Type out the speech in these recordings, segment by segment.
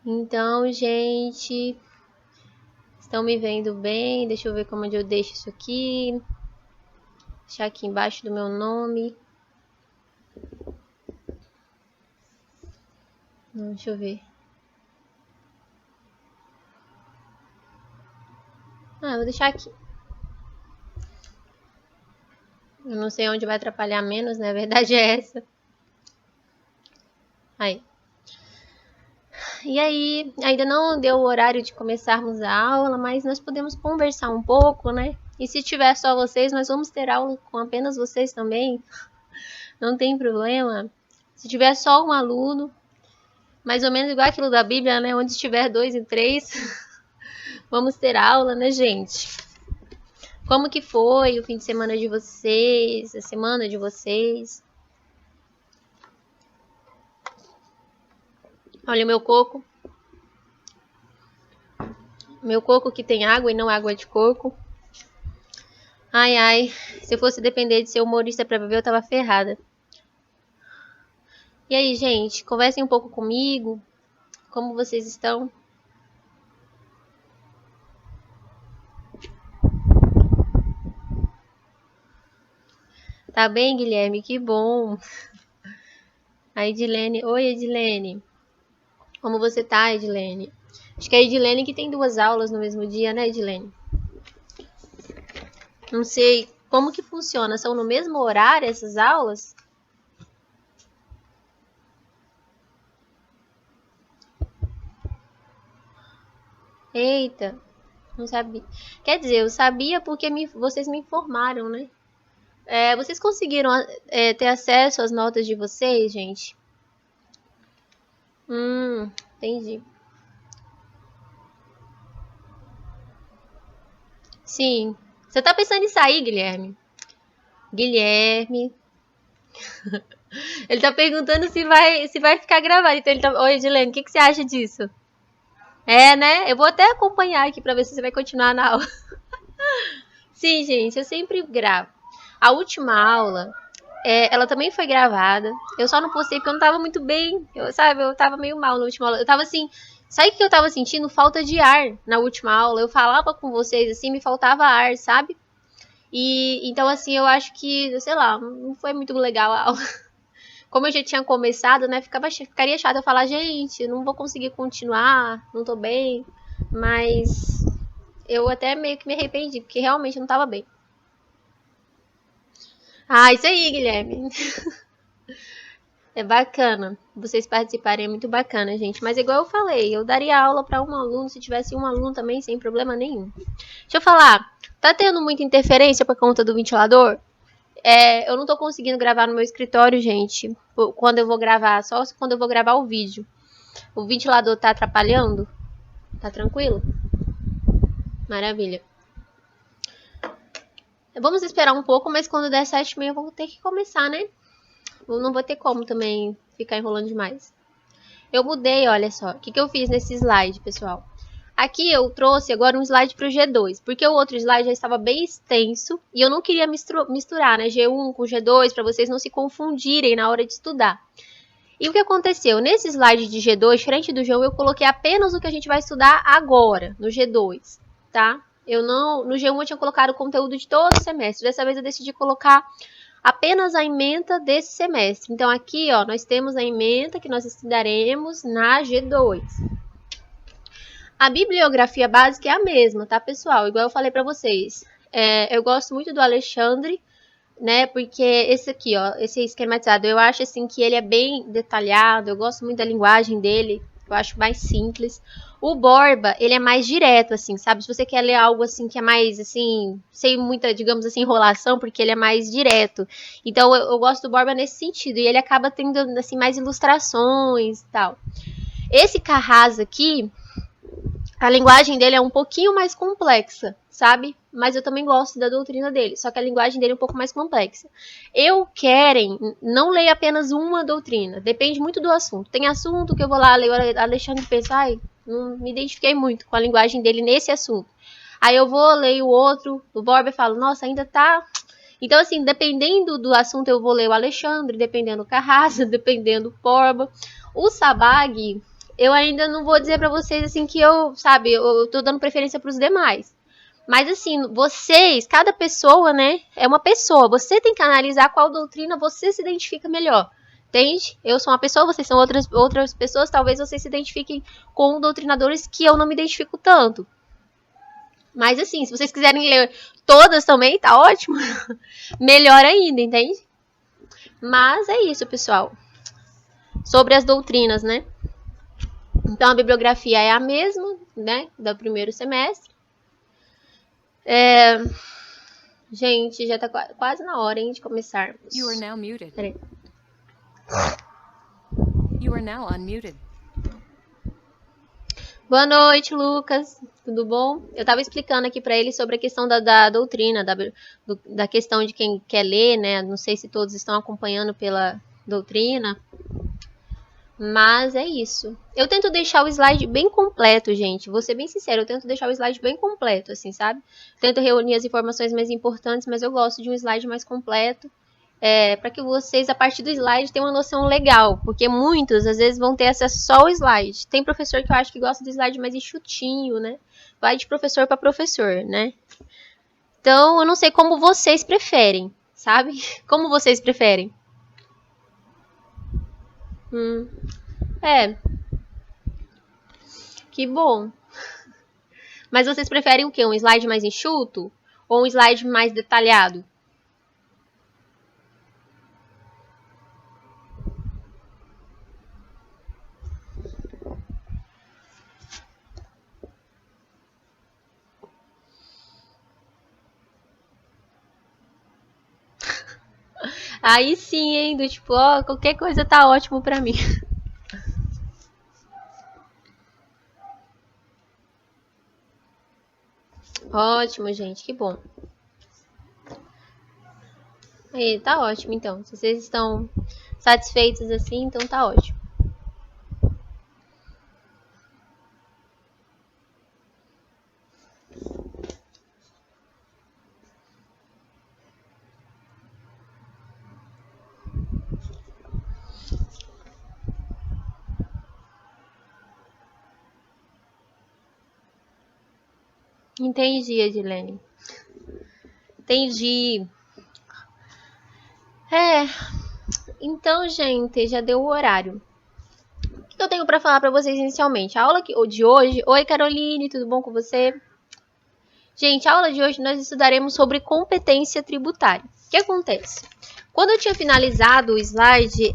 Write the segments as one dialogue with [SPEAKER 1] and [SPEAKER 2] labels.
[SPEAKER 1] Então, gente, estão me vendo bem? Deixa eu ver como eu deixo isso aqui. Deixar aqui embaixo do meu nome. Não, deixa eu ver. Vou deixar aqui. Eu não sei onde vai atrapalhar menos, né? A verdade é essa. Aí. E aí, ainda não deu o horário de começarmos a aula, mas nós podemos conversar um pouco, né? E se tiver só vocês, nós vamos ter aula com apenas vocês também. Não tem problema. Se tiver só um aluno, mais ou menos igual aquilo da Bíblia, né? Onde estiver 2 e 3, vamos ter aula, né, gente? Como que foi o fim de semana de vocês, a semana de vocês? Olha o meu coco. Meu coco que tem água e não água de coco. Ai, ai. Se eu fosse depender de ser humorista pra beber, eu tava ferrada. E aí, gente? Conversem um pouco comigo. Como vocês estão? Tá bem, Guilherme? Que bom. A Edilene. Oi, Edilene. Como você tá, Edilene? Acho que é a Edilene que tem 2 aulas no mesmo dia, né, Edilene? Não sei como que funciona. São no mesmo horário essas aulas? Eita, não sabia. Quer dizer, eu sabia porque vocês me informaram, né? Vocês conseguiram ter acesso às notas de vocês, gente? Entendi. Sim. Você tá pensando em sair, Guilherme? Guilherme. Ele tá perguntando se vai ficar gravado. Então ele tá... Oi, Edilene, o que você acha disso? Né? Eu vou até acompanhar aqui pra ver se você vai continuar na aula. Sim, gente, eu sempre gravo. A última aula, ela também foi gravada. Eu só não postei porque eu não tava muito bem. Eu tava meio mal na última aula. Eu tava assim... Sabe o que eu tava sentindo? Falta de ar na última aula. Eu falava com vocês assim, me faltava ar, sabe? E então, assim, eu acho que, sei lá, não foi muito legal a aula. Como eu já tinha começado, né? Ficaria chato eu falar, gente, não vou conseguir continuar, não tô bem. Mas eu até meio que me arrependi, porque realmente não tava bem. Isso aí, Guilherme. É bacana. Vocês participarem é muito bacana, gente. Mas igual eu falei, eu daria aula para um aluno, se tivesse um aluno também, sem problema nenhum. Deixa eu falar, tá tendo muita interferência por conta do ventilador? Eu não tô conseguindo gravar no meu escritório, gente. Quando eu vou gravar, só quando eu vou gravar o vídeo. O ventilador tá atrapalhando? Tá tranquilo? Maravilha. Vamos esperar um pouco, mas quando der 7h30 eu vou ter que começar, né? Eu não vou ter como também ficar enrolando demais. Eu mudei, olha só. O que eu fiz nesse slide, pessoal? Aqui eu trouxe agora um slide para o G2, porque o outro slide já estava bem extenso e eu não queria misturar, né, G1 com G2, para vocês não se confundirem na hora de estudar. E o que aconteceu? Nesse slide de G2, diferente do G1, eu coloquei apenas o que a gente vai estudar agora, no G2, tá? No G1 eu tinha colocado o conteúdo de todo o semestre, dessa vez eu decidi colocar apenas a ementa desse semestre. Então aqui, ó, nós temos a ementa que nós estudaremos na G2. A bibliografia básica é a mesma, tá, pessoal? Igual eu falei pra vocês. Eu gosto muito do Alexandre, né? Porque esse aqui, ó, esse esquematizado, eu acho assim que ele é bem detalhado. Eu gosto muito da linguagem dele. Eu acho mais simples. O Borba, ele é mais direto, assim, sabe? Se você quer ler algo assim que é mais, assim, sem muita, digamos assim, enrolação, porque ele é mais direto. Então, eu gosto do Borba nesse sentido. E ele acaba tendo, assim, mais ilustrações e tal. Esse Carrasa aqui, a linguagem dele é um pouquinho mais complexa, sabe? Mas eu também gosto da doutrina dele, só que a linguagem dele é um pouco mais complexa. Não leia apenas uma doutrina, depende muito do assunto. Tem assunto que eu vou lá ler o Alexandre e penso, não me identifiquei muito com a linguagem dele nesse assunto. Aí eu vou ler o outro, o Borba, e falo, nossa, ainda tá... Então, assim, dependendo do assunto, eu vou ler o Alexandre, dependendo do Carrasa, dependendo do Borba. O Sabag... eu ainda não vou dizer pra vocês, assim, que eu, sabe, eu tô dando preferência pros demais. Mas, assim, vocês, cada pessoa, né, é uma pessoa. Você tem que analisar qual doutrina você se identifica melhor. Entende? Eu sou uma pessoa, vocês são outras pessoas. Talvez vocês se identifiquem com doutrinadores que eu não me identifico tanto. Mas, assim, se vocês quiserem ler todas também, tá ótimo. Melhor ainda, entende? Mas é isso, pessoal. Sobre as doutrinas, né? Então, a bibliografia é a mesma, né? Do primeiro semestre. Gente, já tá quase na hora, hein, de começarmos.
[SPEAKER 2] You are now muted.
[SPEAKER 1] Peraí.
[SPEAKER 2] You are now unmuted.
[SPEAKER 1] Boa noite, Lucas. Tudo bom? Eu tava explicando aqui pra ele sobre a questão da doutrina, da questão de quem quer ler, né? Não sei se todos estão acompanhando pela doutrina. Mas é isso. Eu tento deixar o slide bem completo, gente. Vou ser bem sincero, eu tento deixar o slide bem completo, assim, sabe? Tento reunir as informações mais importantes, mas eu gosto de um slide mais completo. Para que vocês, a partir do slide, tenham uma noção legal. Porque muitos, às vezes, vão ter acesso só ao slide. Tem professor que eu acho que gosta do slide mais enxutinho, né? Vai de professor para professor, né? Então, eu não sei como vocês preferem, sabe? Como vocês preferem? Que bom. Mas vocês preferem o quê? Um slide mais enxuto? Ou um slide mais detalhado? Aí sim, hein? Do tipo, ó, qualquer coisa tá ótimo pra mim. Ótimo, gente, que bom. Aí, tá ótimo, então. Se vocês estão satisfeitos assim, então tá ótimo. Entendi, Edilene. Entendi. Então, gente, já deu o horário. O que eu tenho pra falar pra vocês inicialmente? A aula de hoje... Oi, Caroline, tudo bom com você? Gente, a aula de hoje nós estudaremos sobre competência tributária. O que acontece? Quando eu tinha finalizado o slide,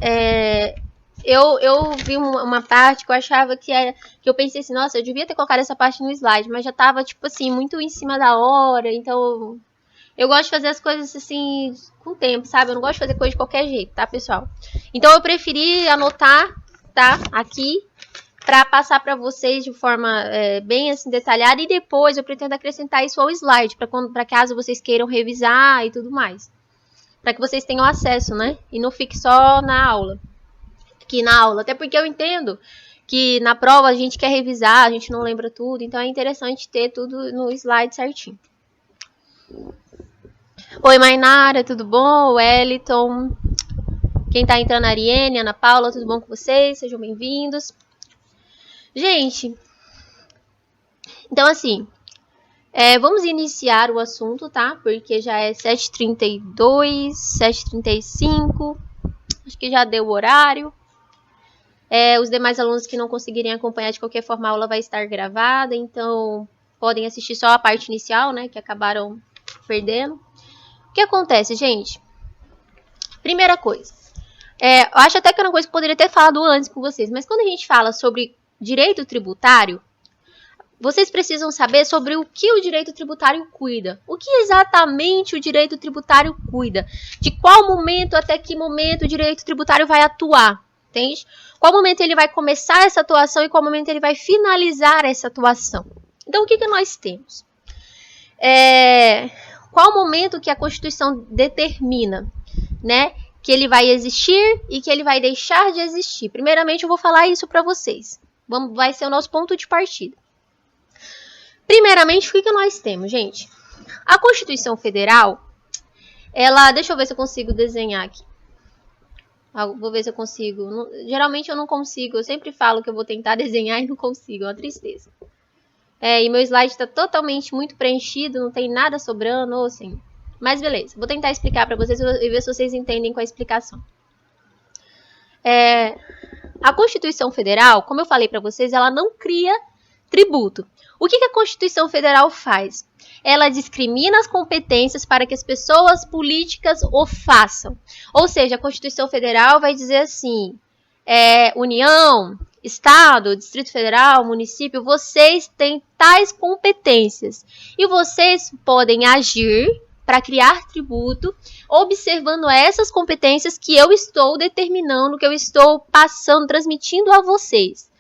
[SPEAKER 1] eu vi uma parte que eu achava que era... Que eu pensei assim, nossa, eu devia ter colocado essa parte no slide, mas já tava, tipo assim, muito em cima da hora, então... Eu gosto de fazer as coisas assim, com tempo, sabe? Eu não gosto de fazer coisa de qualquer jeito, tá, pessoal? Então eu preferi anotar, tá? Aqui, pra passar pra vocês de forma bem assim detalhada. E depois eu pretendo acrescentar isso ao slide, pra caso vocês queiram revisar e tudo mais. Pra que vocês tenham acesso, né? E não fique só na aula. Aqui na aula. Até porque eu entendo que na prova a gente quer revisar, a gente não lembra tudo. Então é interessante ter tudo no slide certinho. Oi, Mainara, tudo bom? Wellington. Quem tá entrando, Ariane, Ana Paula, tudo bom com vocês? Sejam bem-vindos. Gente, então assim, vamos iniciar o assunto, tá? Porque já é 7h32, 7h35, acho que já deu o horário. Os demais alunos que não conseguirem acompanhar, de qualquer forma, a aula vai estar gravada, então podem assistir só a parte inicial, né, que acabaram perdendo. O que acontece, gente? Primeira coisa, eu acho até que era uma coisa que eu poderia ter falado antes com vocês, mas quando a gente fala sobre direito tributário, vocês precisam saber sobre o que o direito tributário cuida. O que exatamente o direito tributário cuida? De qual momento até que momento o direito tributário vai atuar? Entende? Qual momento ele vai começar essa atuação e qual momento ele vai finalizar essa atuação? Então, o que nós temos? Qual momento que a Constituição determina, né, que ele vai existir e que ele vai deixar de existir? Primeiramente, eu vou falar isso para vocês. Vai ser o nosso ponto de partida. Primeiramente, o que nós temos, gente? A Constituição Federal, deixa eu ver se eu consigo desenhar aqui. Vou ver se eu consigo. Geralmente eu não consigo. Eu sempre falo que eu vou tentar desenhar e não consigo. É uma tristeza. E meu slide está totalmente muito preenchido. Não tem nada sobrando, ou assim. Mas beleza. Vou tentar explicar para vocês e ver se vocês entendem com a explicação. A Constituição Federal, como eu falei para vocês, ela não cria tributo. O que a Constituição Federal faz? Ela discrimina as competências para que as pessoas políticas o façam. Ou seja, a Constituição Federal vai dizer assim, União, Estado, Distrito Federal, município, vocês têm tais competências. E vocês podem agir para criar tributo, observando essas competências que eu estou determinando, que eu estou passando, transmitindo a vocês.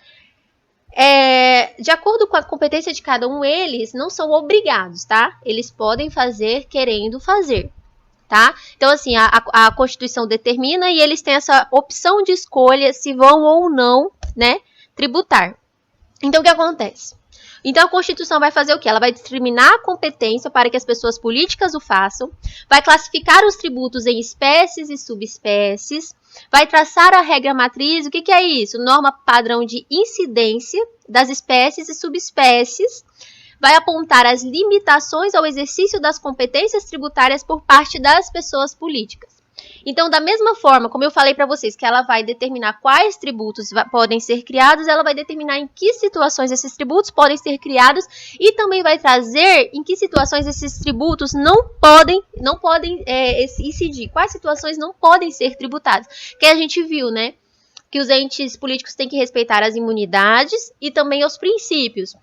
[SPEAKER 1] De acordo com a competência de cada um, eles não são obrigados, tá? Eles podem fazer querendo fazer, tá? Então, assim, a Constituição determina e eles têm essa opção de escolha se vão ou não, né, tributar. Então, o que acontece? Então, a Constituição vai fazer o quê? Ela vai discriminar a competência para que as pessoas políticas o façam, vai classificar os tributos em espécies e subespécies, vai traçar a regra matriz. O que é isso? Norma padrão de incidência das espécies e subespécies, vai apontar as limitações ao exercício das competências tributárias por parte das pessoas políticas. Então, da mesma forma, como eu falei para vocês, que ela vai determinar quais tributos podem ser criados, ela vai determinar em que situações esses tributos podem ser criados e também vai trazer em que situações esses tributos não podem incidir, quais situações não podem ser tributadas. Que a gente viu, né, que os entes políticos têm que respeitar as imunidades e também os princípios.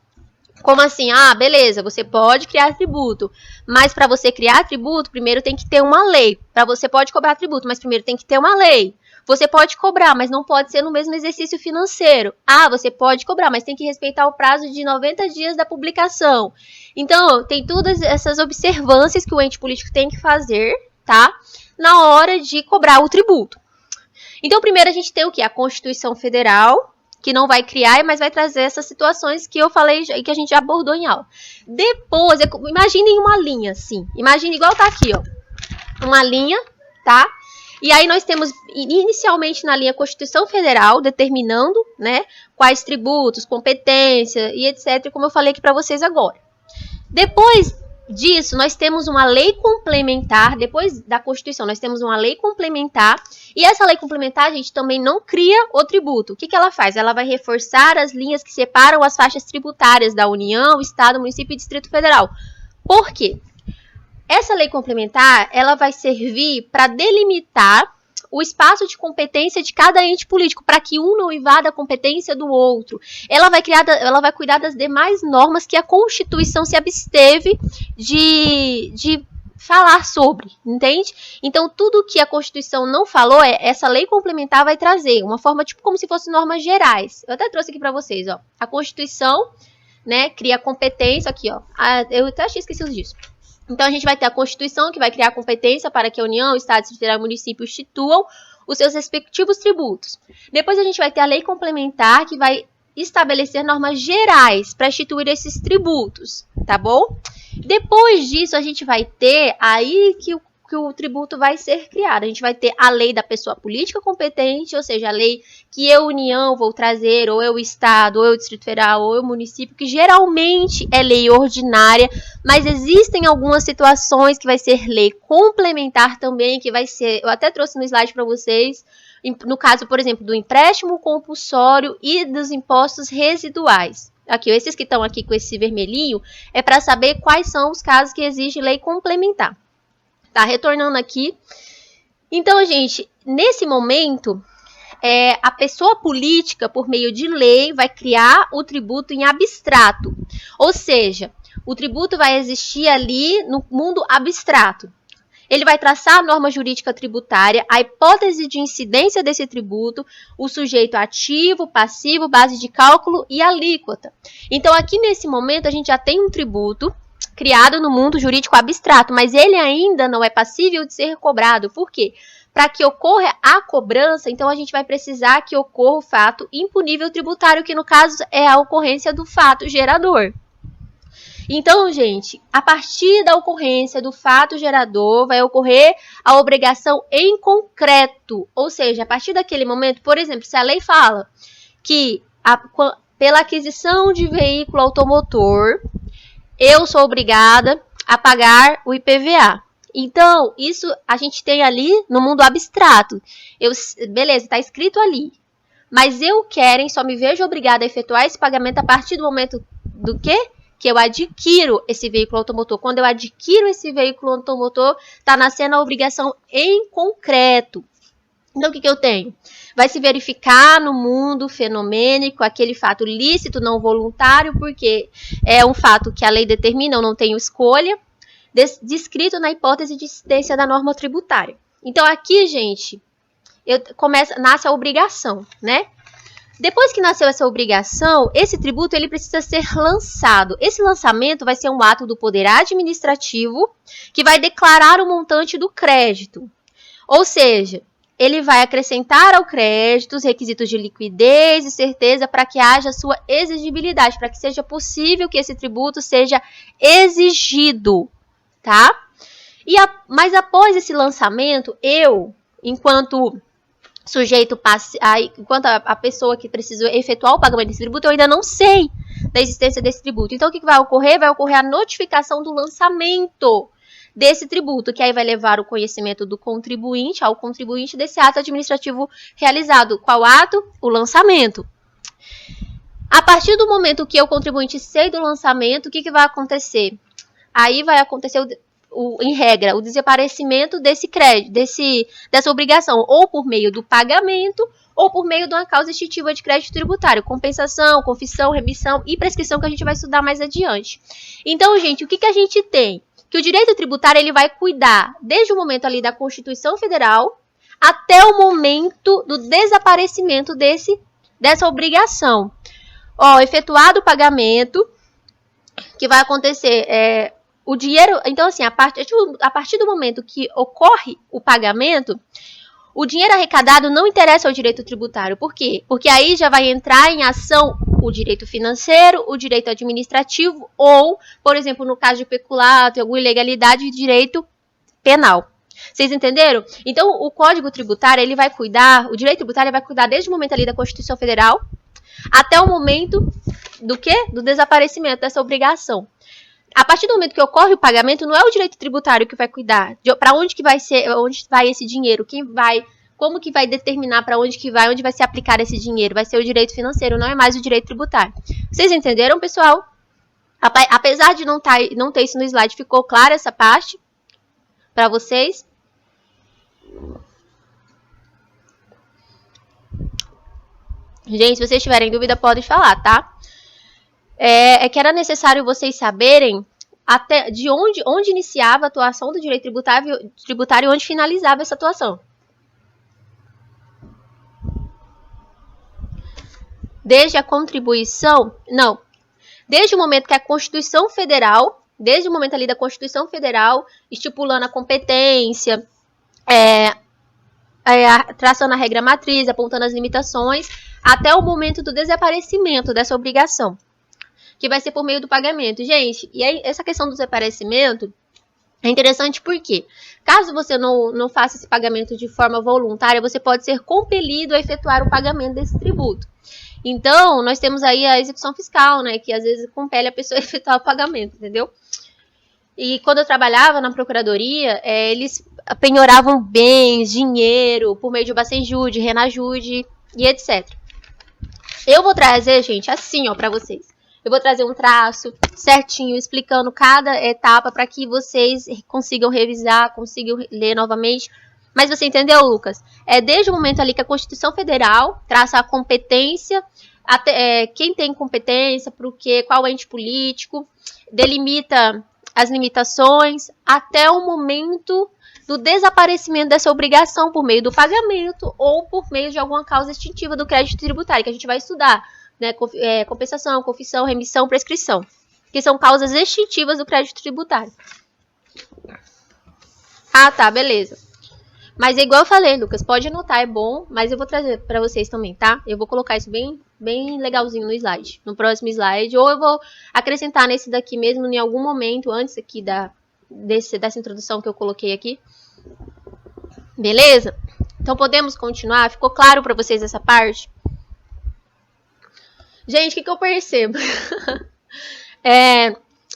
[SPEAKER 1] Como assim? Beleza, você pode criar tributo, mas para você criar tributo, primeiro tem que ter uma lei. Você pode cobrar tributo, mas primeiro tem que ter uma lei. Você pode cobrar, mas não pode ser no mesmo exercício financeiro. Você pode cobrar, mas tem que respeitar o prazo de 90 dias da publicação. Então, tem todas essas observâncias que o ente político tem que fazer, tá? Na hora de cobrar o tributo. Então, primeiro a gente tem o quê? A Constituição Federal, que não vai criar, mas vai trazer essas situações que eu falei e que a gente já abordou em aula. Depois, imaginem uma linha, assim. Imagine igual tá aqui, ó. Uma linha, tá? E aí nós temos inicialmente na linha Constituição Federal, determinando, né, quais tributos, competência e etc, como eu falei aqui para vocês agora. Depois disso, nós temos uma lei complementar, depois da Constituição, nós temos uma lei complementar, e essa lei complementar, a gente também não cria o tributo. O que ela faz? Ela vai reforçar as linhas que separam as faixas tributárias da União, Estado, Município e Distrito Federal. Por quê? Essa lei complementar, ela vai servir para delimitar o espaço de competência de cada ente político, para que um não invada a competência do outro. Ela vai cuidar das demais normas que a Constituição se absteve de falar sobre, entende? Então, tudo que a Constituição não falou, essa lei complementar vai trazer, uma forma tipo como se fossem normas gerais. Eu até trouxe aqui para vocês, ó. A Constituição, né, cria competência, aqui, ó. Eu até tinha esquecido disso. Então, a gente vai ter a Constituição, que vai criar competência para que a União, Estado, Distrito Federal e Município instituam os seus respectivos tributos. Depois, a gente vai ter a Lei Complementar, que vai estabelecer normas gerais para instituir esses tributos, tá bom? Depois disso, a gente vai ter aí que o tributo vai ser criado. A gente vai ter a lei da pessoa política competente, ou seja, a lei que eu, União, vou trazer, ou eu, Estado, ou eu, Distrito Federal, ou eu, município, que geralmente é lei ordinária, mas existem algumas situações que vai ser lei complementar também, que vai ser, eu até trouxe no slide para vocês, no caso, por exemplo, do empréstimo compulsório e dos impostos residuais. Aqui, esses que estão aqui com esse vermelhinho, é para saber quais são os casos que exigem lei complementar. Tá, retornando aqui. Então, gente, nesse momento, a pessoa política, por meio de lei, vai criar o tributo em abstrato. Ou seja, o tributo vai existir ali no mundo abstrato. Ele vai traçar a norma jurídica tributária, a hipótese de incidência desse tributo, o sujeito ativo, passivo, base de cálculo e alíquota. Então, aqui nesse momento, a gente já tem um tributo criado no mundo jurídico abstrato, mas ele ainda não é passível de ser cobrado. Por quê? Para que ocorra a cobrança, então a gente vai precisar que ocorra o fato impunível tributário, que no caso é a ocorrência do fato gerador. Então, gente, a partir da ocorrência do fato gerador, vai ocorrer a obrigação em concreto. Ou seja, a partir daquele momento, por exemplo, se a lei fala que pela aquisição de veículo automotor, eu sou obrigada a pagar o IPVA. Então, isso a gente tem ali no mundo abstrato. Beleza, está escrito ali. Mas eu só me vejo obrigada a efetuar esse pagamento a partir do momento do quê? Que eu adquiro esse veículo automotor. Quando eu adquiro esse veículo automotor, está nascendo a obrigação em concreto. Então, o que eu tenho? Vai se verificar no mundo fenomênico aquele fato lícito, não voluntário, porque é um fato que a lei determina, eu não tenho escolha, descrito na hipótese de incidência da norma tributária. Então, aqui, gente, nasce a obrigação, né? Depois que nasceu essa obrigação, esse tributo ele precisa ser lançado. Esse lançamento vai ser um ato do poder administrativo que vai declarar o montante do crédito. Ou seja, ele vai acrescentar ao crédito os requisitos de liquidez e certeza para que haja sua exigibilidade, para que seja possível que esse tributo seja exigido, tá? Mas após esse lançamento, enquanto sujeito enquanto a pessoa que precisa efetuar o pagamento desse tributo, eu ainda não sei da existência desse tributo. Então, o que vai ocorrer? Vai ocorrer a notificação do lançamento desse tributo, que aí vai levar o conhecimento do contribuinte, ao contribuinte desse ato administrativo realizado. Qual ato? O lançamento. A partir do momento que o contribuinte sei do lançamento, o que vai acontecer? Aí vai acontecer em regra, o desaparecimento desse crédito, dessa obrigação, ou por meio do pagamento, ou por meio de uma causa extintiva de crédito tributário, compensação, confissão, remissão e prescrição, que a gente vai estudar mais adiante. Então, gente, o que a gente tem? Que o direito tributário ele vai cuidar desde o momento ali da Constituição Federal até o momento do desaparecimento dessa obrigação. Efetuado o pagamento, que vai acontecer o dinheiro, então assim, a partir do momento que ocorre o pagamento, o dinheiro arrecadado não interessa ao direito tributário. Por quê? Porque aí já vai entrar em ação o direito financeiro, o direito administrativo ou, por exemplo, no caso de peculato, alguma ilegalidade, o direito penal. Vocês entenderam? Então, o Código Tributário, ele vai cuidar, o direito tributário vai cuidar desde o momento ali da Constituição Federal até o momento do quê? Do desaparecimento dessa obrigação. A partir do momento que ocorre o pagamento, não é o direito tributário que vai cuidar para onde que vai ser, onde vai esse dinheiro, como que vai determinar para onde vai se aplicar esse dinheiro, vai ser o direito financeiro, não é mais o direito tributário. Vocês entenderam, pessoal? Apesar de não ter isso no slide, ficou clara essa parte para vocês? Gente, se vocês tiverem dúvida, podem falar, tá? É que era necessário vocês saberem até de onde iniciava a atuação do direito tributário e onde finalizava essa atuação. Desde a contribuição, não. Desde o momento que a Constituição Federal, desde o momento ali da Constituição Federal, estipulando a competência, traçando a regra matriz, apontando as limitações, até o momento do desaparecimento dessa obrigação, que vai ser por meio do pagamento. Gente, e aí essa questão do desaparecimento é interessante porque, caso você não faça esse pagamento de forma voluntária, você pode ser compelido a efetuar o pagamento desse tributo. Então, nós temos aí a execução fiscal, né, que às vezes compele a pessoa a efetuar o pagamento, entendeu? E quando eu trabalhava na procuradoria, eles penhoravam bens, dinheiro, por meio de Bacenjude, Renajude e etc. Eu vou trazer, gente, assim, pra vocês. Eu vou trazer um traço certinho, explicando cada etapa para que vocês consigam revisar, consigam ler novamente. Mas você entendeu, Lucas? Desde o momento ali que a Constituição Federal traça a competência, quem tem competência, qual ente político, delimita as limitações, até o momento do desaparecimento dessa obrigação por meio do pagamento ou por meio de alguma causa extintiva do crédito tributário, que a gente vai estudar. Né, compensação, confissão, remissão, prescrição, que são causas extintivas do crédito tributário. Ah, tá, beleza. Mas é igual eu falei, Lucas, pode anotar, é bom, mas eu vou trazer para vocês também, tá? Eu vou colocar isso bem bem legalzinho no slide, no próximo slide. Ou eu vou acrescentar nesse daqui mesmo em algum momento, antes aqui dessa introdução que eu coloquei aqui. Beleza? Então podemos continuar? Ficou claro para vocês essa parte? Gente, o que eu percebo?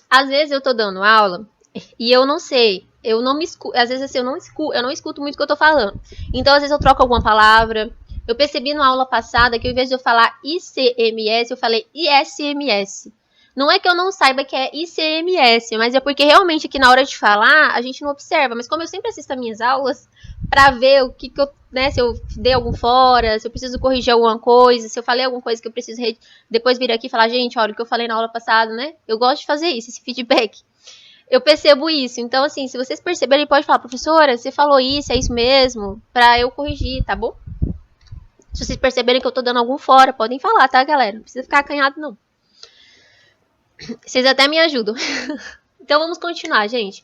[SPEAKER 1] Às vezes eu tô dando aula e eu não sei, eu não me escuto, às vezes assim, eu não escuto muito o que eu tô falando. Então, às vezes eu troco alguma palavra. Eu percebi na aula passada que ao invés de eu falar ICMS, eu falei ISMS. Não é que eu não saiba que é ICMS, mas é porque realmente aqui na hora de falar, a gente não observa. Mas como eu sempre assisto as minhas aulas pra ver o que eu, né, se eu dei algum fora, se eu preciso corrigir alguma coisa, se eu falei alguma coisa que eu preciso depois vir aqui e falar, gente, olha o que eu falei na aula passada, né? Eu gosto de fazer isso, esse feedback. Eu percebo isso. Então, assim, se vocês perceberem, pode falar, professora, você falou isso, é isso mesmo? Pra eu corrigir, tá bom? Se vocês perceberem que eu tô dando algum fora, podem falar, tá, galera? Não precisa ficar acanhado, não. Vocês até me ajudam. Então, vamos continuar, gente.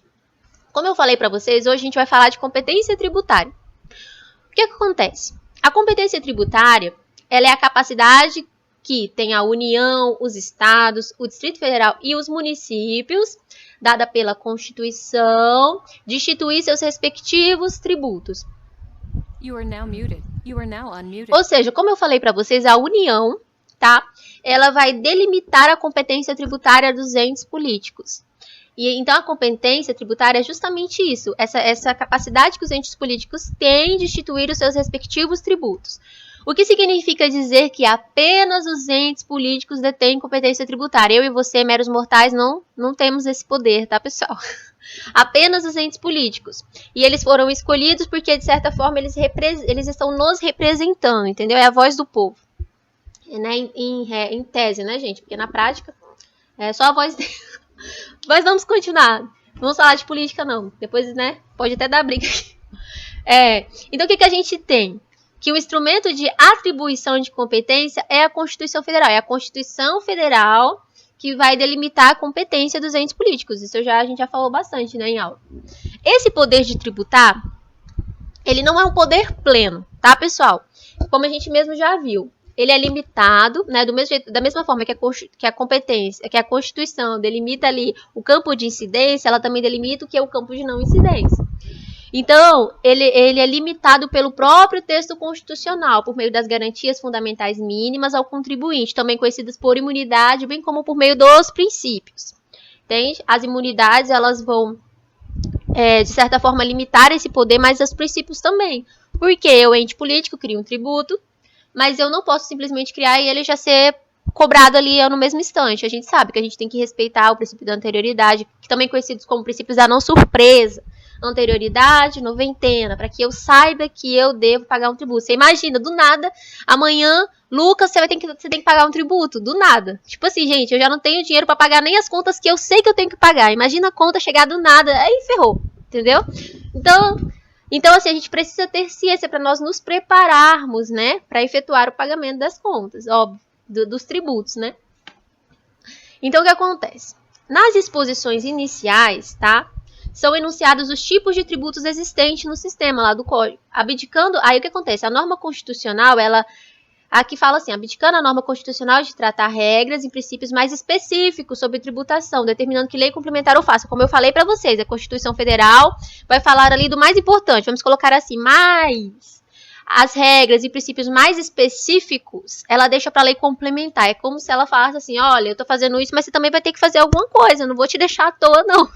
[SPEAKER 1] Como eu falei pra vocês, hoje a gente vai falar de competência tributária. O que acontece? A competência tributária, ela é a capacidade que tem a União, os estados, o Distrito Federal e os municípios, dada pela Constituição, de instituir seus respectivos tributos.
[SPEAKER 2] You are now muted. You are now unmuted.
[SPEAKER 1] Ou seja, como eu falei para vocês, a União, tá? Ela vai delimitar a competência tributária dos entes políticos. E então a competência tributária é justamente isso, essa capacidade que os entes políticos têm de instituir os seus respectivos tributos. O que significa dizer que apenas os entes políticos detêm competência tributária. Eu e você, meros mortais, não temos esse poder, tá, pessoal? Apenas os entes políticos. E eles foram escolhidos porque, de certa forma, eles estão nos representando, entendeu? É a voz do povo. Né? Em tese, né, gente? Porque na prática é só a voz dele. Mas vamos continuar. Não vamos falar de política, não. Depois, né, pode até dar briga aqui. Então, o que a gente tem? Que o instrumento de atribuição de competência é a Constituição Federal. É a Constituição Federal que vai delimitar a competência dos entes políticos. Isso a gente já falou bastante, né, em aula. Esse poder de tributar, ele não é um poder pleno, tá, pessoal? Como a gente mesmo já viu. Ele é limitado, né, da mesma forma que a competência, que a Constituição delimita ali o campo de incidência, ela também delimita o que é o campo de não incidência. Então, ele é limitado pelo próprio texto constitucional, por meio das garantias fundamentais mínimas ao contribuinte, também conhecidas por imunidade, bem como por meio dos princípios. Entende? As imunidades, elas vão, de certa forma, limitar esse poder, mas os princípios também. Porque eu, ente político, crio um tributo, mas eu não posso simplesmente criar e ele já ser cobrado ali no mesmo instante. A gente sabe que a gente tem que respeitar o princípio da anterioridade, que também conhecidos como princípios da não surpresa. Anterioridade, noventena, para que eu saiba que eu devo pagar um tributo. Você imagina, do nada, amanhã, Lucas, você tem que pagar um tributo, do nada. Tipo assim, gente, eu já não tenho dinheiro para pagar nem as contas que eu sei que eu tenho que pagar. Imagina a conta chegar do nada, aí ferrou, entendeu? Então, assim, a gente precisa ter ciência para nós nos prepararmos, né, para efetuar o pagamento das contas, óbvio, dos tributos, né? Então, o que acontece? Nas disposições iniciais, tá, são enunciados os tipos de tributos existentes no sistema lá do código. Abdicando, aí o que acontece? A norma constitucional, ela aqui fala assim, abdicando a norma constitucional de tratar regras e princípios mais específicos sobre tributação, determinando que lei complementar ou faça. Como eu falei para vocês, a Constituição Federal vai falar ali do mais importante, vamos colocar assim, mas as regras e princípios mais específicos, ela deixa para a lei complementar. É como se ela falasse assim, olha, eu tô fazendo isso, mas você também vai ter que fazer alguma coisa, eu não vou te deixar à toa, não.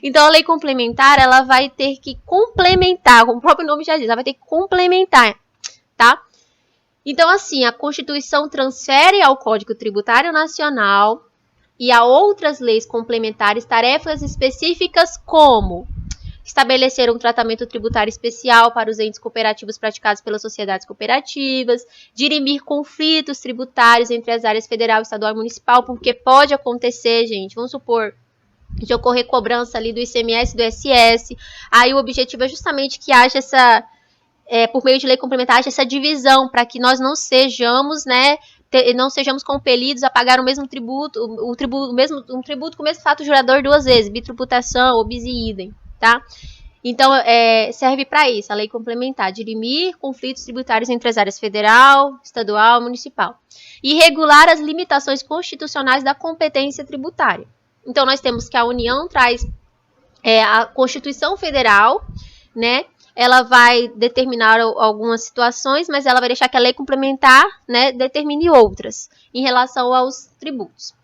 [SPEAKER 1] Então, a lei complementar, ela vai ter que complementar, como o próprio nome já diz, ela vai ter que complementar, tá? Então, assim, a Constituição transfere ao Código Tributário Nacional e a outras leis complementares tarefas específicas como estabelecer um tratamento tributário especial para os entes cooperativos praticados pelas sociedades cooperativas, dirimir conflitos tributários entre as áreas federal, estadual e municipal, porque pode acontecer, gente, vamos supor, de ocorrer cobrança ali do ICMS e do ISS, aí o objetivo é justamente que haja essa, por meio de lei complementar, haja essa divisão, para que nós não sejamos, né, não sejamos compelidos a pagar o mesmo tributo, um tributo com o mesmo fato jurador duas vezes, bitributação ou bis e idem, tá? Então, serve para isso, a lei complementar, dirimir conflitos tributários entre as áreas federal, estadual e municipal. E regular as limitações constitucionais da competência tributária. Então, nós temos que a União traz a Constituição Federal, né? Ela vai determinar algumas situações, mas ela vai deixar que a lei complementar, né, determine outras em relação aos tributos.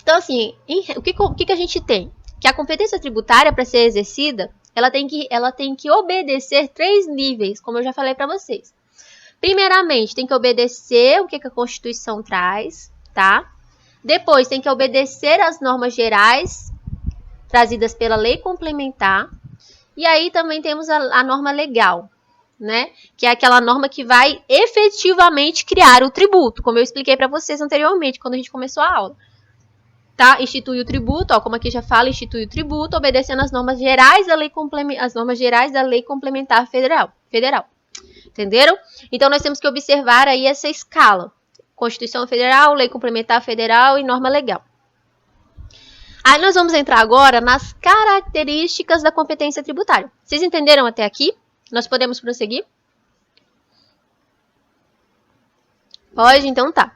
[SPEAKER 1] Então, assim, o que a gente tem? Que a competência tributária, para ser exercida, ela tem que obedecer 3 níveis, como eu já falei para vocês. Primeiramente, tem que obedecer o que a Constituição traz, tá? Depois, tem que obedecer às normas gerais trazidas pela lei complementar. E aí também temos a norma legal, né? Que é aquela norma que vai efetivamente criar o tributo, como eu expliquei para vocês anteriormente, quando a gente começou a aula. Tá? Institui o tributo, ó, como aqui já fala, institui o tributo, obedecendo às normas gerais da lei complementar federal. Entenderam? Então, nós temos que observar aí essa escala. Constituição Federal, Lei Complementar Federal e norma legal. Aí nós vamos entrar agora nas características da competência tributária. Vocês entenderam até aqui? Nós podemos prosseguir? Pode? Então tá.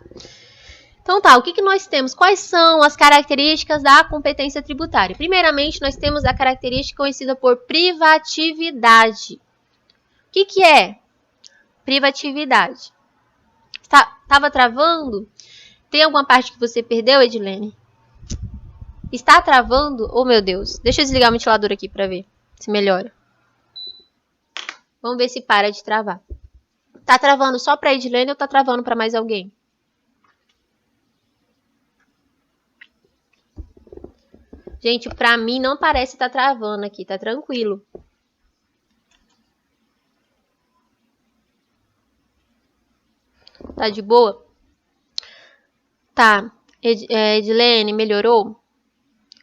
[SPEAKER 1] Então tá, o que nós temos? Quais são as características da competência tributária? Primeiramente, nós temos a característica conhecida por privatividade. O que é privatividade? Tava travando? Tem alguma parte que você perdeu, Edilene? Está travando? Oh, meu Deus. Deixa eu desligar o ventilador aqui para ver se melhora. Vamos ver se para de travar. Tá travando só para Edilene ou tá travando para mais alguém? Gente, pra mim não parece estar travando aqui, tá tranquilo. Tá de boa? Tá. Edilene, melhorou?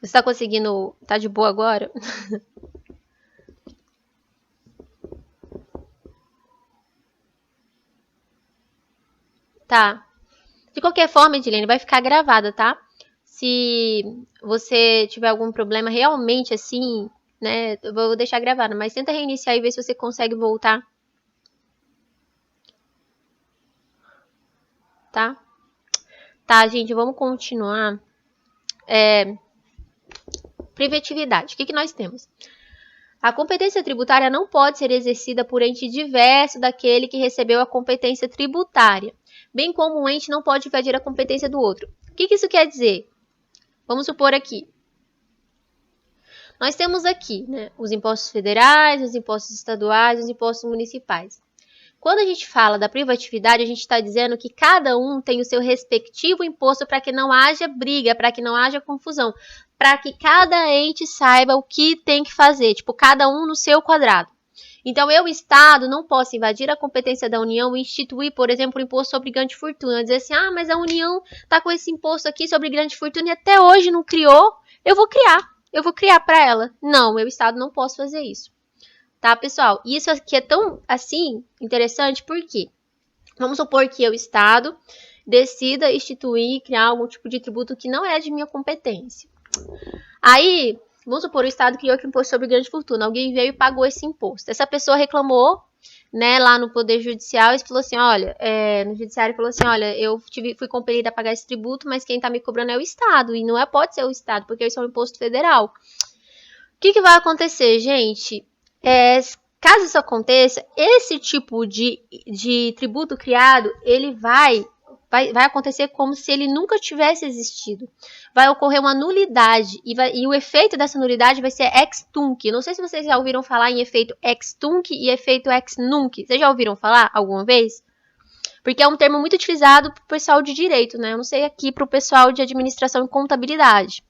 [SPEAKER 1] Você tá conseguindo... Tá de boa agora? Tá. De qualquer forma, Edilene, vai ficar gravada, tá? Se você tiver algum problema realmente assim, né, eu vou deixar gravado, mas tenta reiniciar e ver se você consegue voltar. Tá? Tá, gente, vamos continuar. Privatividade. O que nós temos? A competência tributária não pode ser exercida por ente diverso daquele que recebeu a competência tributária, bem como um ente não pode invadir a competência do outro. O que isso quer dizer? Vamos supor aqui. Nós temos aqui, né, os impostos federais, os impostos estaduais, os impostos municipais. Quando a gente fala da privatividade, a gente está dizendo que cada um tem o seu respectivo imposto para que não haja briga, para que não haja confusão, para que cada ente saiba o que tem que fazer, tipo, cada um no seu quadrado. Então, eu, Estado, não posso invadir a competência da União e instituir, por exemplo, o imposto sobre grande fortuna. Dizer assim, ah, mas a União está com esse imposto aqui sobre grande fortuna e até hoje não criou, eu vou criar para ela. Não, eu, Estado, não posso fazer isso. Tá, pessoal? E isso aqui é tão, assim, interessante porque vamos supor que eu, Estado, decida instituir, criar algum tipo de tributo que não é de minha competência. Aí, vamos supor, o Estado criou aqui um imposto sobre grande fortuna. Alguém veio e pagou esse imposto. Essa pessoa reclamou, né, lá no Poder Judicial e falou assim, olha, no Judiciário falou assim, olha, eu fui compelida a pagar esse tributo, mas quem tá me cobrando é o Estado. E não pode ser o Estado, porque isso é um imposto federal. O que vai acontecer, gente? Caso isso aconteça, esse tipo de tributo criado, ele vai acontecer como se ele nunca tivesse existido. Vai ocorrer uma nulidade e o efeito dessa nulidade vai ser ex tunc. Não sei se vocês já ouviram falar em efeito ex tunc e efeito ex nunc. Vocês já ouviram falar alguma vez? Porque é um termo muito utilizado para o pessoal de direito, né? Eu não sei aqui para o pessoal de administração e contabilidade.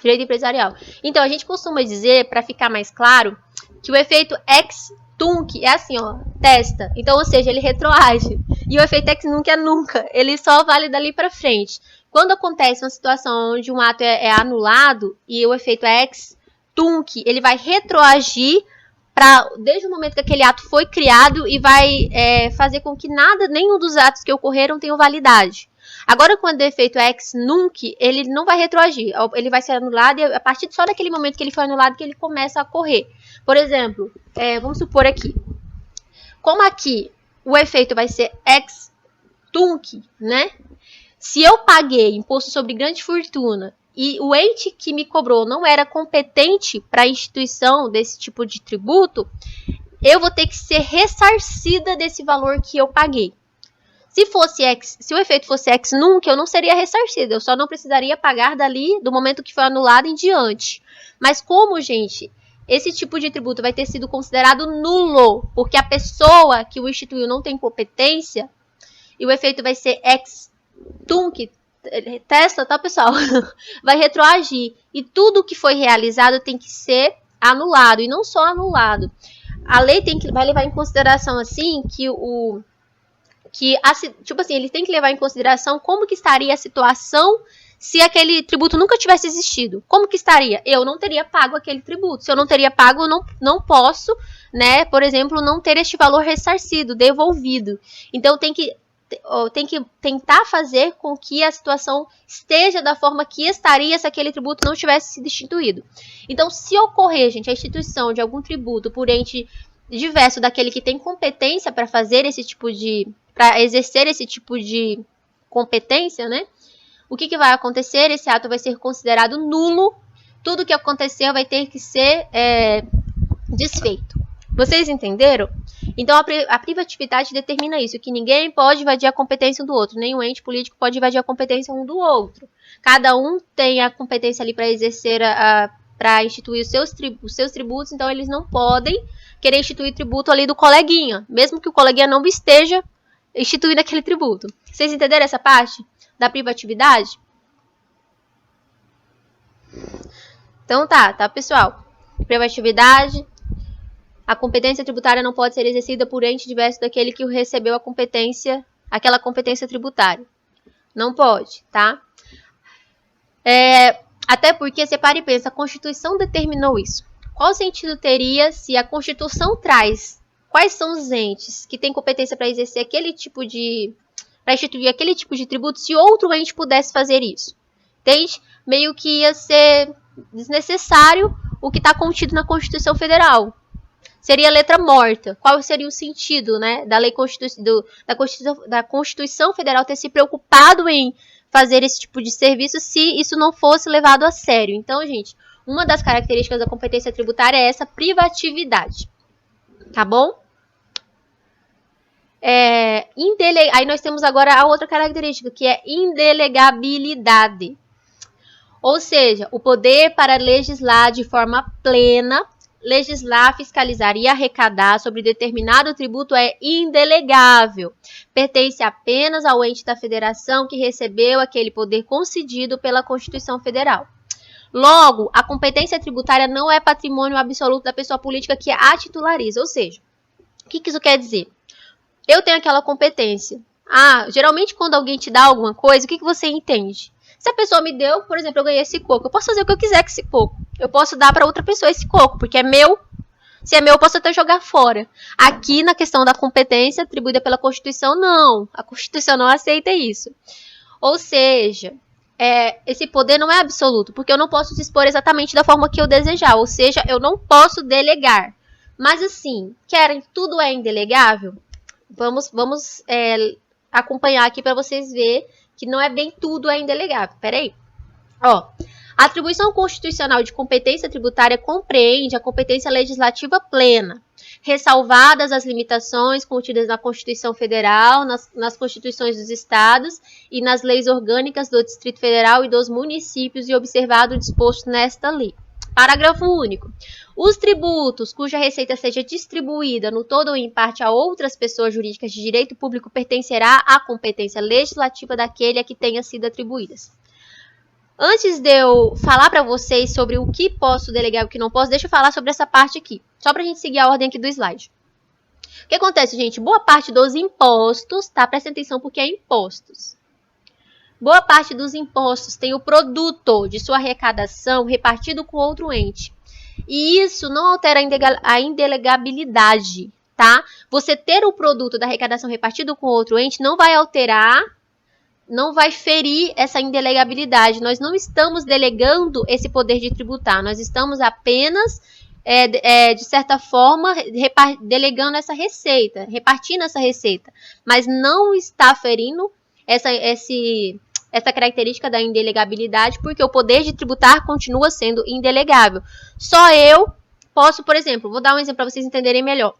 [SPEAKER 1] Direito empresarial. Então, a gente costuma dizer, para ficar mais claro, que o efeito ex tunc é assim, ó, testa. Então, ou seja, ele retroage. E o efeito ex nunc é nunca. Ele só vale dali para frente. Quando acontece uma situação onde um ato é anulado e o efeito ex tunc, ele vai retroagir desde o momento que aquele ato foi criado e vai fazer com que nenhum dos atos que ocorreram tenham validade. Agora, quando o efeito é ex nunc, ele não vai retroagir. Ele vai ser anulado e a partir só daquele momento que ele foi anulado que ele começa a correr. Por exemplo, vamos supor aqui. Como aqui o efeito vai ser ex tunc, né? Se eu paguei imposto sobre grande fortuna e o ente que me cobrou não era competente para a instituição desse tipo de tributo, eu vou ter que ser ressarcida desse valor que eu paguei. Se o efeito fosse ex nunc, eu não seria ressarcida, eu só não precisaria pagar dali do momento que foi anulado em diante. Mas como, gente, esse tipo de tributo vai ter sido considerado nulo, porque a pessoa que o instituiu não tem competência, e o efeito vai ser ex tunc, testa, tá, pessoal? Vai retroagir. E tudo que foi realizado tem que ser anulado, e não só anulado. A lei vai levar em consideração, assim, tipo assim, ele tem que levar em consideração como que estaria a situação se aquele tributo nunca tivesse existido. Como que estaria? Eu não teria pago aquele tributo. Se eu não teria pago, eu não posso, né, por exemplo, não ter este valor ressarcido, devolvido. Então, tem que tentar fazer com que a situação esteja da forma que estaria se aquele tributo não tivesse sido instituído. Então, se ocorrer, gente, a instituição de algum tributo por ente diverso daquele que tem competência para fazer esse tipo de... para exercer esse tipo de competência, né? O que vai acontecer? Esse ato vai ser considerado nulo. Tudo que aconteceu vai ter que ser desfeito. Vocês entenderam? Então, a privatividade determina isso, que ninguém pode invadir a competência um do outro, nenhum ente político pode invadir a competência um do outro. Cada um tem a competência ali para exercer, para instituir os seus tributos, então eles não podem querer instituir tributo ali do coleguinha, mesmo que o coleguinha não esteja instituindo aquele tributo. Vocês entenderam essa parte da privatividade? Então tá, pessoal? Privatividade. A competência tributária não pode ser exercida por ente diverso daquele que recebeu aquela competência tributária. Não pode, tá? Até porque, separe e pensa, a Constituição determinou isso. Qual sentido teria se a Constituição traz quais são os entes que têm competência para exercer aquele tipo de... para instituir aquele tipo de tributo, se outro ente pudesse fazer isso? Entende? Meio que ia ser desnecessário o que está contido na Constituição Federal. Seria letra morta. Qual seria o sentido, né, da da Constituição Federal ter se preocupado em fazer esse tipo de serviço se isso não fosse levado a sério? Então, gente, uma das características da competência tributária é essa privatividade. Tá bom? Aí nós temos agora a outra característica, que é indelegabilidade. Ou seja, o poder para legislar de forma plena, legislar, fiscalizar e arrecadar sobre determinado tributo é indelegável. Pertence apenas ao ente da federação que recebeu aquele poder concedido pela Constituição Federal. Logo, a competência tributária não é patrimônio absoluto da pessoa política que a titulariza. Ou seja, o que isso quer dizer? Eu tenho aquela competência. Geralmente quando alguém te dá alguma coisa, o que você entende? Se a pessoa me deu, por exemplo, eu ganhei esse coco, eu posso fazer o que eu quiser com esse coco. Eu posso dar para outra pessoa esse coco, porque é meu. Se é meu, eu posso até jogar fora. Aqui, na questão da competência atribuída pela Constituição, não. A Constituição não aceita isso. Ou seja, esse poder não é absoluto, porque eu não posso dispor exatamente da forma que eu desejar. Ou seja, eu não posso delegar. Mas assim, querem tudo é indelegável? Vamos acompanhar aqui para vocês verem que não é bem tudo é indelegável. Peraí. A atribuição constitucional de competência tributária compreende a competência legislativa plena, ressalvadas as limitações contidas na Constituição Federal, nas Constituições dos Estados e nas leis orgânicas do Distrito Federal e dos municípios e observado o disposto nesta lei. Parágrafo único. Os tributos cuja receita seja distribuída no todo ou em parte a outras pessoas jurídicas de direito público pertencerá à competência legislativa daquele a que tenha sido atribuídas. Antes de eu falar para vocês sobre o que posso delegar e o que não posso, deixa eu falar sobre essa parte aqui, só para a gente seguir a ordem aqui do slide. O que acontece, gente? Boa parte dos impostos, tá? Presta atenção porque é impostos. Boa parte dos impostos tem o produto de sua arrecadação repartido com outro ente. E isso não altera a indelegabilidade, tá? Você ter o produto da arrecadação repartido com outro ente não vai alterar não vai ferir essa indelegabilidade. Nós não estamos delegando esse poder de tributar, nós estamos apenas, de certa forma, delegando essa receita, repartindo essa receita, mas não está ferindo essa característica da indelegabilidade, porque o poder de tributar continua sendo indelegável. Só eu posso, por exemplo, vou dar um exemplo para vocês entenderem melhor.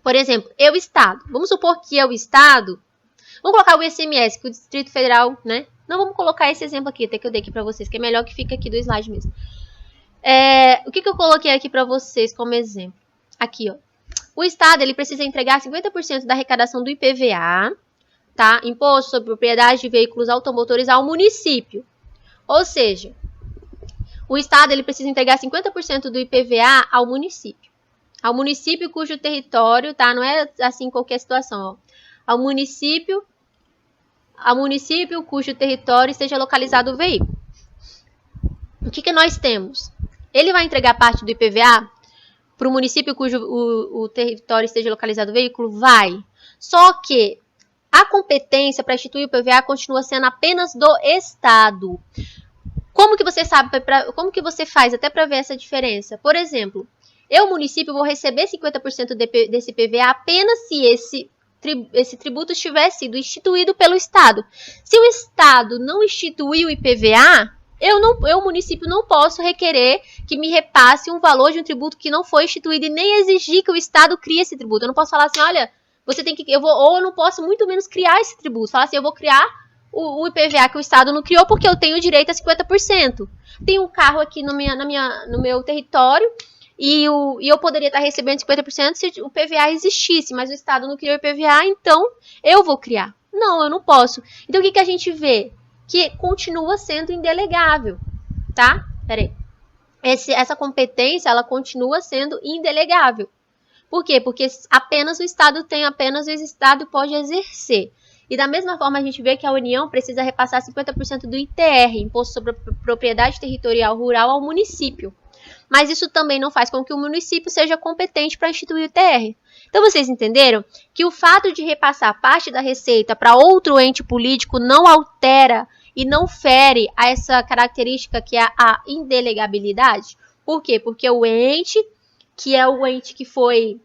[SPEAKER 1] Por exemplo, eu, Estado, vamos supor que eu, Estado, vamos colocar o ICMS, que o Distrito Federal, né? Não vamos colocar esse exemplo aqui, até que eu dei aqui pra vocês, que é melhor que fica aqui do slide mesmo. O que eu coloquei aqui pra vocês como exemplo? Aqui, ó. O Estado, ele precisa entregar 50% da arrecadação do IPVA, tá? Imposto sobre propriedade de veículos automotores ao município. Ou seja, o Estado, ele precisa entregar 50% do IPVA ao município. Ao município cujo território, tá? Não é assim qualquer situação, ó. Ao município cujo território esteja localizado o veículo. O que nós temos? Ele vai entregar parte do IPVA para o município cujo o território esteja localizado o veículo? Vai. Só que a competência para instituir o IPVA continua sendo apenas do Estado. Como que você sabe, como que você faz até para ver essa diferença? Por exemplo, eu, município, vou receber 50% desse IPVA apenas se esse tributo tiver sido instituído pelo Estado. Se o Estado não instituir o IPVA, eu, município, não posso requerer que me repasse um valor de um tributo que não foi instituído e nem exigir que o Estado crie esse tributo. Eu não posso falar assim, olha, você tem que... ou eu não posso muito menos criar esse tributo. Falar assim, eu vou criar o IPVA que o Estado não criou porque eu tenho direito a 50%. Tem um carro aqui no meu território... E eu poderia estar recebendo 50% se o PVA existisse, mas o Estado não criou o PVA, então eu vou criar. Não, eu não posso. Então, o que a gente vê? Que continua sendo indelegável, tá? Peraí. Essa competência, ela continua sendo indelegável. Por quê? Porque apenas o Estado pode exercer. E da mesma forma, a gente vê que a União precisa repassar 50% do ITR, Imposto sobre Propriedade Territorial Rural, ao município. Mas isso também não faz com que o município seja competente para instituir o ITR. Então, vocês entenderam que o fato de repassar parte da receita para outro ente político não altera e não fere a essa característica que é a indelegabilidade? Por quê? Porque o ente, que é o ente que foi...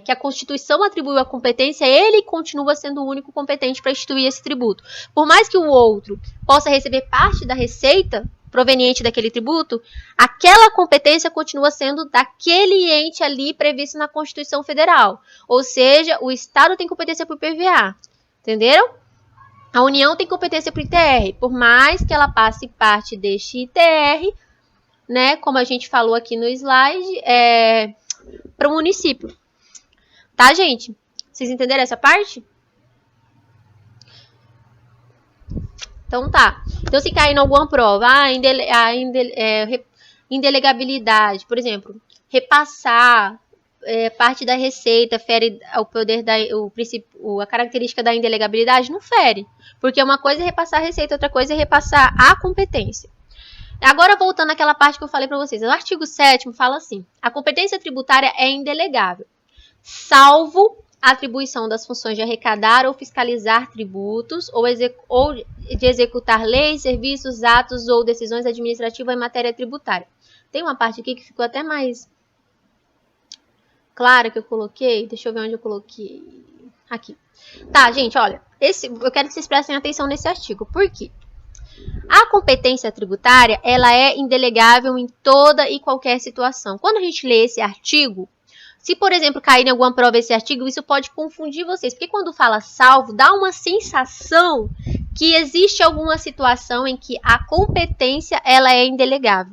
[SPEAKER 1] que a Constituição atribuiu a competência, ele continua sendo o único competente para instituir esse tributo. Por mais que o outro possa receber parte da receita proveniente daquele tributo, aquela competência continua sendo daquele ente ali previsto na Constituição Federal. Ou seja, o Estado tem competência para o IPVA. Entenderam? A União tem competência para o ITR. Por mais que ela passe parte deste ITR, né, como a gente falou aqui no slide, para o município. Tá, gente? Vocês entenderam essa parte? Então tá. Então se cair em alguma prova, indelegabilidade, por exemplo, repassar parte da receita fere o poder a característica da indelegabilidade, não fere. Porque uma coisa é repassar a receita, outra coisa é repassar a competência. Agora voltando àquela parte que eu falei para vocês, o artigo 7º fala assim: a competência tributária é indelegável, salvo a atribuição das funções de arrecadar ou fiscalizar tributos ou de executar leis, serviços, atos ou decisões administrativas em matéria tributária. Tem uma parte aqui que ficou até mais clara que eu coloquei. Deixa eu ver onde eu coloquei. Aqui. Tá, gente, olha. Eu quero que vocês prestem atenção nesse artigo. Por quê? A competência tributária, ela é indelegável em toda e qualquer situação. Quando a gente lê esse artigo, se, por exemplo, cair em alguma prova esse artigo, isso pode confundir vocês. Porque quando fala salvo, dá uma sensação que existe alguma situação em que a competência ela é indelegável.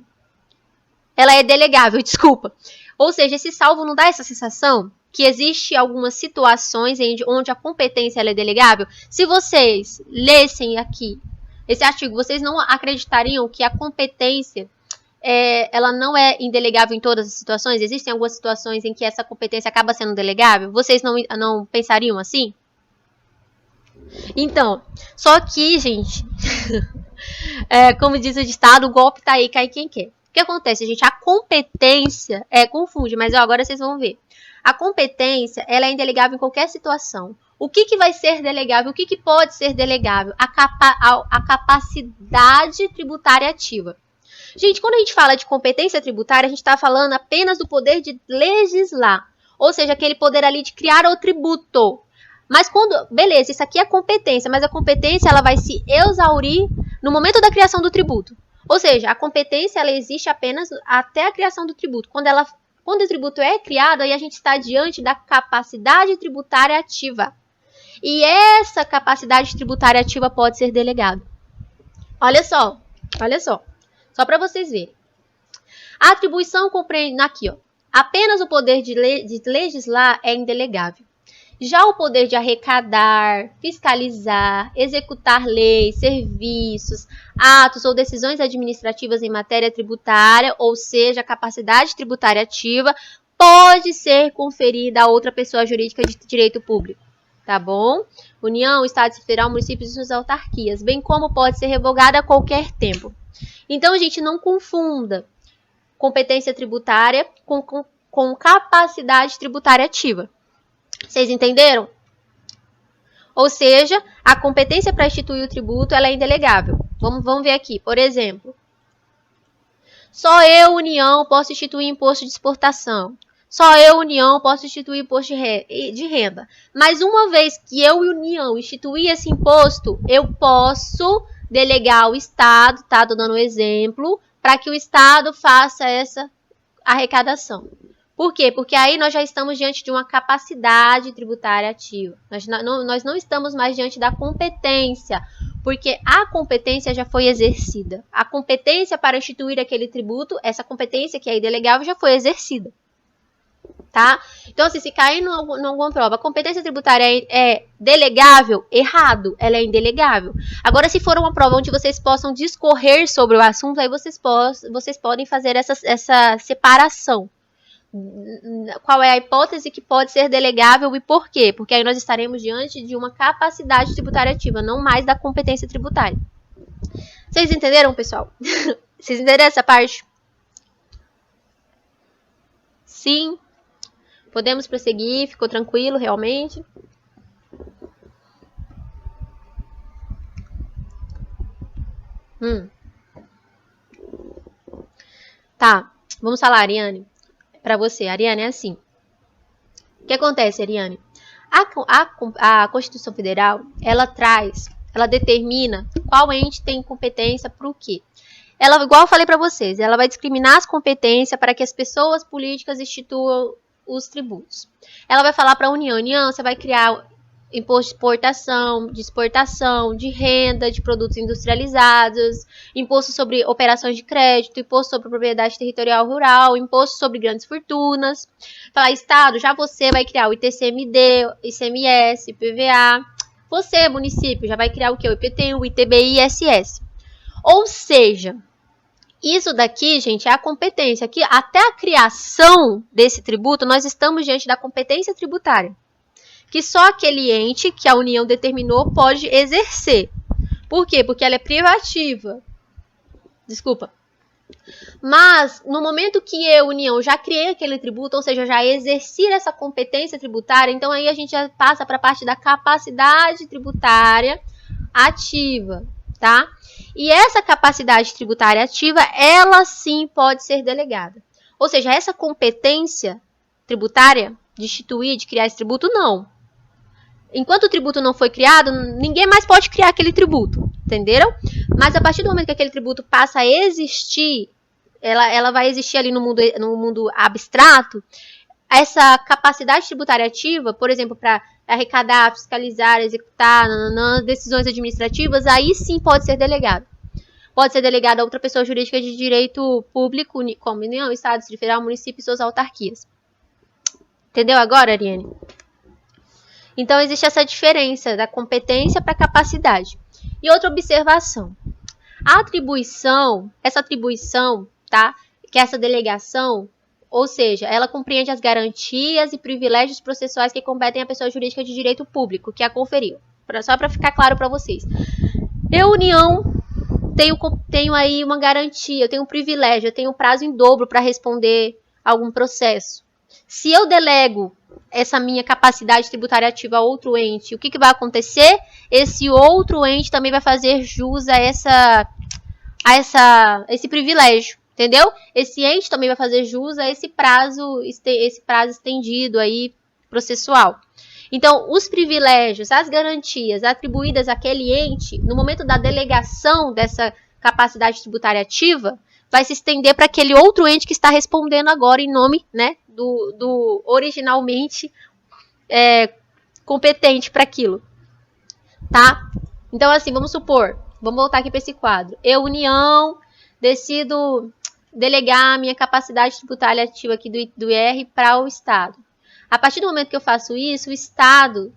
[SPEAKER 1] Ela é delegável, desculpa. Ou seja, esse salvo não dá essa sensação que existe algumas situações onde a competência ela é delegável? Se vocês lessem aqui esse artigo, vocês não acreditariam que a competência ela não é indelegável em todas as situações? Existem algumas situações em que essa competência acaba sendo delegável? Vocês não pensariam assim? Então, só que, gente, como diz o ditado, o golpe tá aí, cai quem quer. O que acontece, gente? A competência, confunde, mas agora vocês vão ver. A competência, ela é indelegável em qualquer situação. O que vai ser delegável? O que pode ser delegável? A capacidade tributária ativa. Gente, quando a gente fala de competência tributária, a gente está falando apenas do poder de legislar. Ou seja, aquele poder ali de criar o tributo. Mas quando... Beleza, isso aqui é competência, mas a competência ela vai se exaurir no momento da criação do tributo. Ou seja, a competência ela existe apenas até a criação do tributo. Quando o tributo é criado, aí a gente está diante da capacidade tributária ativa. E essa capacidade tributária ativa pode ser delegada. Olha só. Só para vocês verem. A atribuição compreende aqui, ó. Apenas o poder de legislar é indelegável. Já o poder de arrecadar, fiscalizar, executar leis, serviços, atos ou decisões administrativas em matéria tributária, ou seja, a capacidade tributária ativa, pode ser conferida a outra pessoa jurídica de direito público. Tá bom? União, Estado Federal, municípios e suas autarquias, bem como pode ser revogada a qualquer tempo. Então, gente, não confunda competência tributária com capacidade tributária ativa. Vocês entenderam? Ou seja, a competência para instituir o tributo ela é indelegável. Vamos ver aqui. Por exemplo, só eu, União, posso instituir imposto de exportação. Só eu, União, posso instituir imposto de renda. Mas uma vez que eu, União, instituir esse imposto, eu posso delegar ao Estado, tá? Tô dando um exemplo, para que o Estado faça essa arrecadação. Por quê? Porque aí nós já estamos diante de uma capacidade tributária ativa. Nós não estamos mais diante da competência, porque a competência já foi exercida. A competência para instituir aquele tributo, essa competência que é indelegável já foi exercida. Tá? Então, assim, se cair em alguma prova, a competência tributária é delegável, errado, ela é indelegável. Agora, se for uma prova onde vocês possam discorrer sobre o assunto, aí vocês podem fazer essa separação. Qual é a hipótese que pode ser delegável e por quê? Porque aí nós estaremos diante de uma capacidade tributária ativa, não mais da competência tributária. Vocês entenderam, pessoal? Vocês entenderam essa parte? Sim. Podemos prosseguir, ficou tranquilo, realmente? Tá, vamos falar, Ariane. Para você, Ariane, é assim. O que acontece, Ariane? A Constituição Federal, ela determina qual ente tem competência para o quê. Ela, igual eu falei para vocês, ela vai discriminar as competências para que as pessoas políticas instituam os tributos. Ela vai falar para a União, você vai criar imposto de exportação, de renda, de produtos industrializados, imposto sobre operações de crédito, imposto sobre propriedade territorial rural, imposto sobre grandes fortunas. Falar, Estado, já você vai criar o ITCMD, ICMS, IPVA. Você, município, já vai criar o quê? O IPTU, o ITBI e ISS. Ou seja, isso daqui, gente, é a competência. Aqui, até a criação desse tributo, nós estamos diante da competência tributária, que só aquele ente que a União determinou pode exercer. Por quê? Porque ela é privativa. Desculpa. Mas, no momento que eu, União, já criei aquele tributo, ou seja, já exerci essa competência tributária, então aí a gente já passa para a parte da capacidade tributária ativa, tá? E essa capacidade tributária ativa, ela sim pode ser delegada. Ou seja, essa competência tributária de instituir, de criar esse tributo, não. Enquanto o tributo não foi criado, ninguém mais pode criar aquele tributo, entenderam? Mas a partir do momento que aquele tributo passa a existir, ela vai existir ali no mundo abstrato, essa capacidade tributária ativa, por exemplo, para arrecadar, fiscalizar, executar, decisões administrativas, aí sim pode ser delegado. Pode ser delegado a outra pessoa jurídica de direito público, como União, Estado, Distrito Federal, município e suas autarquias. Entendeu agora, Ariane? Então, existe essa diferença da competência para a capacidade. E outra observação. Essa atribuição, tá? Que é essa delegação, ou seja, ela compreende as garantias e privilégios processuais que competem à pessoa jurídica de direito público, que a conferiu. Só para ficar claro para vocês. Eu, União, tenho aí uma garantia, eu tenho um privilégio, eu tenho um prazo em dobro para responder algum processo. Se eu delego essa minha capacidade tributária ativa a outro ente, o que vai acontecer? Esse outro ente também vai fazer jus a esse privilégio, entendeu? Esse ente também vai fazer jus a esse prazo estendido aí processual. Então, os privilégios, as garantias atribuídas àquele ente, no momento da delegação dessa capacidade tributária ativa, vai se estender para aquele outro ente que está respondendo agora em nome, né, do originalmente competente para aquilo, tá? Então, assim, vamos supor, vamos voltar aqui para esse quadro. Eu, União, decido delegar a minha capacidade tributária ativa aqui do IR para o Estado. A partir do momento que eu faço isso, o Estado,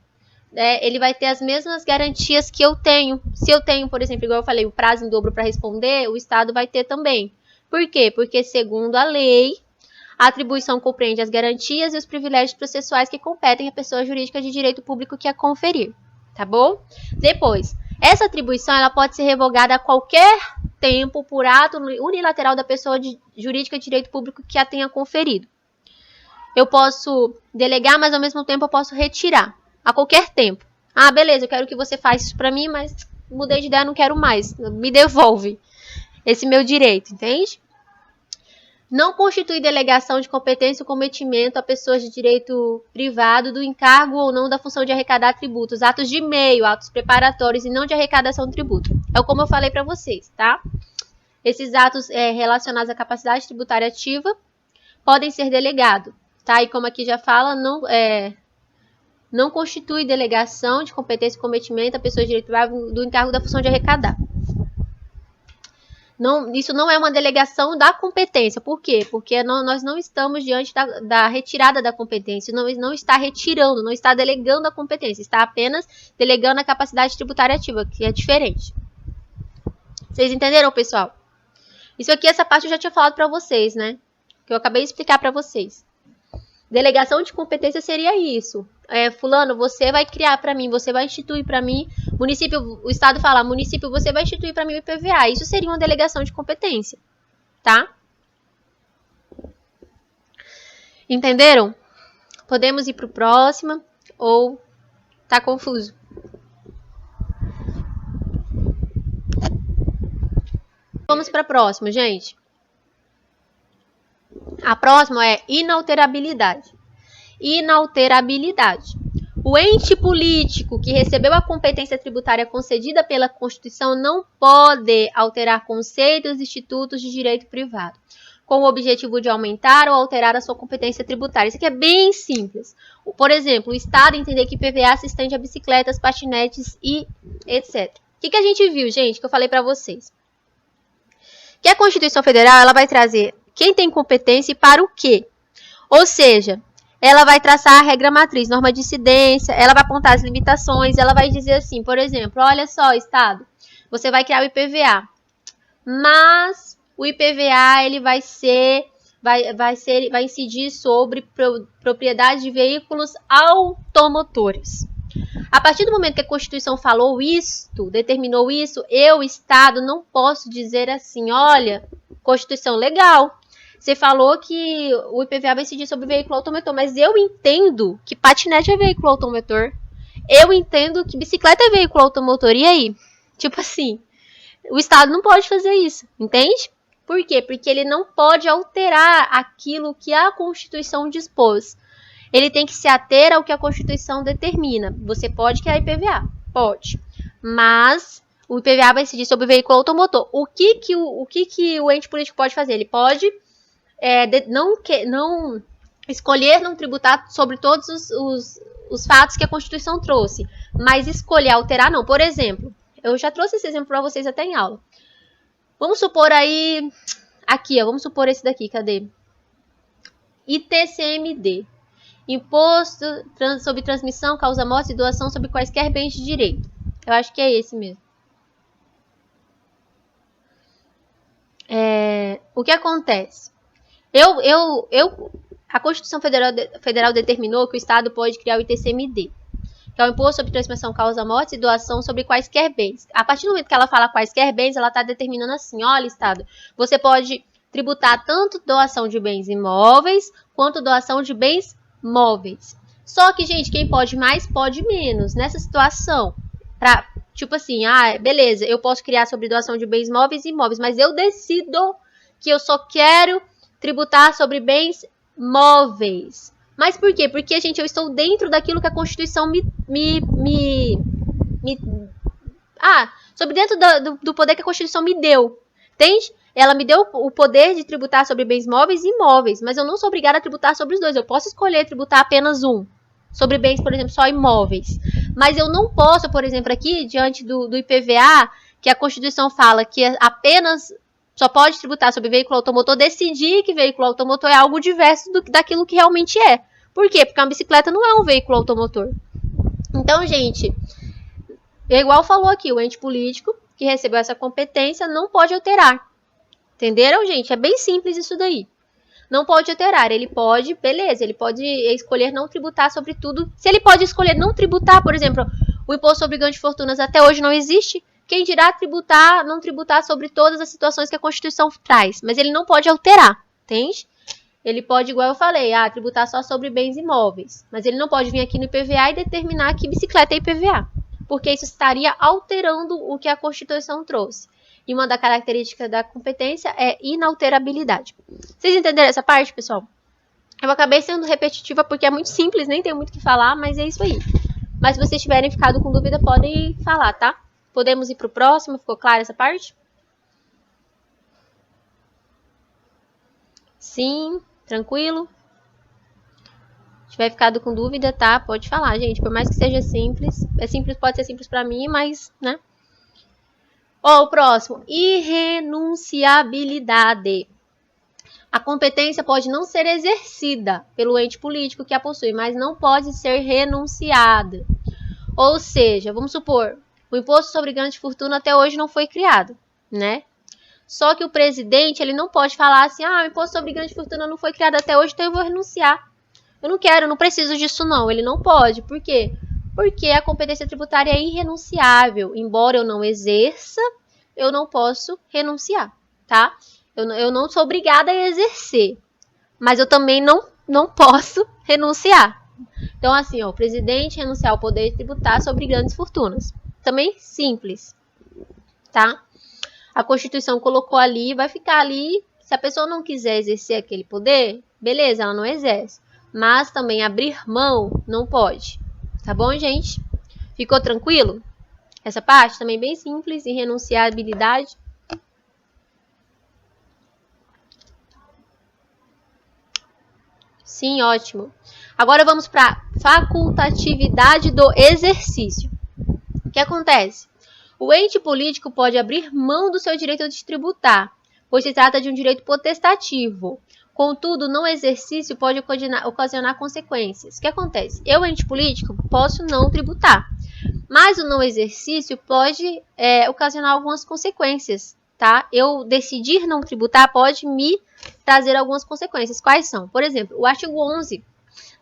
[SPEAKER 1] ele vai ter as mesmas garantias que eu tenho. Se eu tenho, por exemplo, igual eu falei, o prazo em dobro para responder, o Estado vai ter também. Por quê? Porque, segundo a lei, a atribuição compreende as garantias e os privilégios processuais que competem à pessoa jurídica de direito público que a conferir. Tá bom? Depois, essa atribuição ela pode ser revogada a qualquer tempo por ato unilateral da pessoa jurídica de direito público que a tenha conferido. Eu posso delegar, mas ao mesmo tempo eu posso retirar. A qualquer tempo. Ah, beleza, eu quero que você faça isso pra mim, mas mudei de ideia, não quero mais. Me devolve esse meu direito, entende? Não constitui delegação de competência ou cometimento a pessoas de direito privado do encargo ou não da função de arrecadar tributos. Atos de meio, atos preparatórios e não de arrecadação de tributo. É como eu falei pra vocês, tá? Esses atos relacionados à capacidade tributária ativa podem ser delegados. Tá? E como aqui já fala, não constitui delegação de competência e cometimento a pessoa de direito privado do encargo da função de arrecadar. Não, isso não é uma delegação da competência. Por quê? Porque nós não estamos diante da retirada da competência. Não está retirando, não está delegando a competência. Está apenas delegando a capacidade tributária ativa, que é diferente. Vocês entenderam, pessoal? Isso aqui, essa parte eu já tinha falado para vocês, né? Que eu acabei de explicar para vocês. Delegação de competência seria isso. Fulano, você vai criar para mim, você vai instituir para mim, município, o Estado fala, município, você vai instituir para mim o IPVA. Isso seria uma delegação de competência, tá? Entenderam? Podemos ir para o próximo ou tá confuso? Vamos para a próxima, gente. A próxima é inalterabilidade. Inalterabilidade. O ente político que recebeu a competência tributária concedida pela Constituição não pode alterar conceitos e institutos de direito privado, com o objetivo de aumentar ou alterar a sua competência tributária. Isso aqui é bem simples. Por exemplo, o Estado entender que IPVA se estende a bicicletas, patinetes e etc. O que a gente viu, gente, que eu falei para vocês? Que a Constituição Federal ela vai trazer quem tem competência e para o quê. Ou seja, ela vai traçar a regra matriz, norma de incidência, ela vai apontar as limitações, ela vai dizer assim, por exemplo, olha só, Estado, você vai criar o IPVA, mas o IPVA ele vai incidir sobre propriedade de veículos automotores. A partir do momento que a Constituição falou isto, determinou isso, eu, Estado, não posso dizer assim, olha, Constituição legal, você falou que o IPVA vai incidir sobre veículo automotor, mas eu entendo que patinete é veículo automotor, eu entendo que bicicleta é veículo automotor, e aí? Tipo assim, o Estado não pode fazer isso, entende? Por quê? Porque ele não pode alterar aquilo que a Constituição dispôs. Ele tem que se ater ao que a Constituição determina. Você pode criar IPVA? Pode. Mas o IPVA vai incidir sobre o veículo automotor. O que o ente político pode fazer? Ele pode não escolher não tributar sobre todos os fatos que a Constituição trouxe. Mas escolher alterar, não. Por exemplo, eu já trouxe esse exemplo para vocês até em aula. Vamos supor aí... Aqui, ó. Vamos supor esse daqui. Cadê? ITCMD. Imposto sobre transmissão, causa-morte e doação sobre quaisquer bens de direito. Eu acho que é esse mesmo. O que acontece? A Constituição Federal determinou que o Estado pode criar o ITCMD, que é o Imposto sobre Transmissão, Causa-Morte e Doação sobre quaisquer bens. A partir do momento que ela fala quaisquer bens, ela está determinando assim, olha, Estado, você pode tributar tanto doação de bens imóveis, quanto doação de bens móveis. Só que, gente, quem pode mais, pode menos. Nessa situação, tipo assim, beleza, eu posso criar sobre doação de bens móveis e imóveis, mas eu decido que eu só quero tributar sobre bens móveis. Mas por quê? Porque, gente, eu estou dentro daquilo que a Constituição sobre dentro do poder que a Constituição me deu. Entende? Ela me deu o poder de tributar sobre bens móveis e imóveis, mas eu não sou obrigada a tributar sobre os dois. Eu posso escolher tributar apenas um. Sobre bens, por exemplo, só imóveis. Mas eu não posso, por exemplo, aqui, diante do IPVA, que a Constituição fala que apenas só pode tributar sobre veículo automotor, decidir que veículo automotor é algo diverso daquilo que realmente é. Por quê? Porque uma bicicleta não é um veículo automotor. Então, gente, igual falou aqui, o ente político que recebeu essa competência não pode alterar. Entenderam, gente? É bem simples isso daí. Não pode alterar, ele pode, beleza, ele pode escolher não tributar sobre tudo. Se ele pode escolher não tributar, por exemplo, o imposto sobre ganho de fortunas até hoje não existe, quem dirá não tributar sobre todas as situações que a Constituição traz, mas ele não pode alterar, entende? Ele pode, igual eu falei, tributar só sobre bens imóveis, mas ele não pode vir aqui no IPVA e determinar que bicicleta é IPVA, porque isso estaria alterando o que a Constituição trouxe. E uma das características da competência é inalterabilidade. Vocês entenderam essa parte, pessoal? Eu acabei sendo repetitiva porque é muito simples, nem tem muito o que falar, mas é isso aí. Mas se vocês tiverem ficado com dúvida, podem falar, tá? Podemos ir para o próximo? Ficou clara essa parte? Sim, tranquilo? Se tiver ficado com dúvida, tá? Pode falar, gente. Por mais que seja simples, pode ser simples para mim, mas, né? O próximo, irrenunciabilidade. A competência pode não ser exercida pelo ente político que a possui, mas não pode ser renunciada. Ou seja, vamos supor, o imposto sobre ganho de fortuna até hoje não foi criado, né? Só que o presidente, ele não pode falar assim, o imposto sobre ganho de fortuna não foi criado até hoje, então eu vou renunciar. Eu não quero, não preciso disso não. Ele não pode. Por quê? Porque a competência tributária é irrenunciável. Embora eu não exerça, eu não posso renunciar, tá? Eu não sou obrigada a exercer, mas eu também não posso renunciar. Então, assim, o presidente renunciar ao poder de tributar sobre grandes fortunas. Também simples, tá? A Constituição colocou ali, vai ficar ali. Se a pessoa não quiser exercer aquele poder, beleza, ela não exerce. Mas também abrir mão não pode. Tá bom, gente? Ficou tranquilo? Essa parte também bem simples, irrenunciabilidade. Sim, ótimo. Agora vamos para facultatividade do exercício. O que acontece? O ente político pode abrir mão do seu direito de tributar, pois se trata de um direito potestativo. Contudo, o não exercício pode ocasionar consequências. O que acontece? Eu, ente político, posso não tributar, mas o não exercício pode ocasionar algumas consequências, tá? Eu decidir não tributar pode me trazer algumas consequências. Quais são? Por exemplo, o artigo 11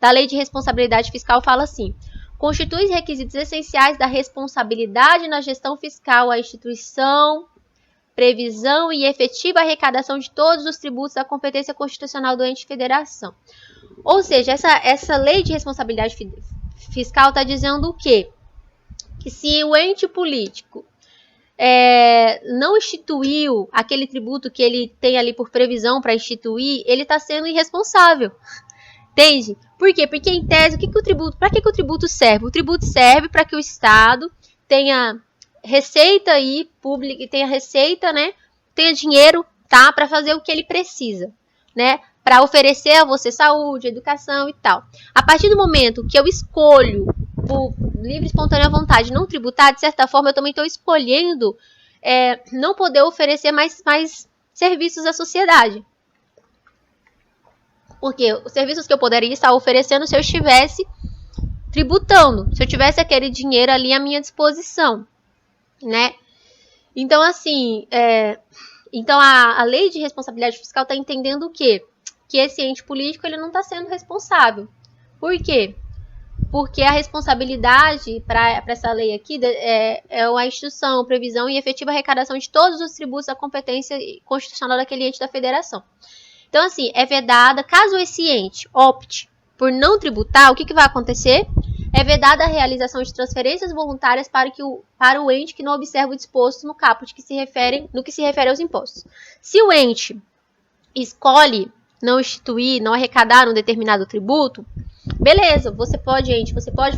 [SPEAKER 1] da Lei de Responsabilidade Fiscal fala assim: constitui requisitos essenciais da responsabilidade na gestão fiscal a instituição, previsão e efetiva arrecadação de todos os tributos da competência constitucional do ente federação. Ou seja, essa lei de responsabilidade fiscal está dizendo o quê? Que se o ente político não instituiu aquele tributo que ele tem ali por previsão para instituir, ele está sendo irresponsável. Entende? Por quê? Porque, em tese, para que o tributo serve? O tributo serve para que o Estado tenha receita aí pública, tenha receita, né? Tenha dinheiro, tá? Para fazer o que ele precisa, né? Para oferecer a você saúde, educação e tal. A partir do momento que eu escolho, por livre e espontânea vontade, não tributar, de certa forma, eu também estou escolhendo não poder oferecer mais serviços à sociedade. Porque os serviços que eu poderia estar oferecendo se eu estivesse tributando, se eu tivesse aquele dinheiro ali à minha disposição, né? Então, assim, então a lei de responsabilidade fiscal está entendendo o quê? Que esse ente político ele não está sendo responsável. Por quê? Porque a responsabilidade para essa lei aqui é a instituição, previsão e efetiva arrecadação de todos os tributos da competência constitucional daquele ente da federação. Então, assim, é vedada, caso esse ente opte por não tributar, o que vai acontecer? É vedada a realização de transferências voluntárias para o ente que não observa o disposto no caput no que se refere aos impostos. Se o ente escolhe não instituir, não arrecadar um determinado tributo, beleza, você pode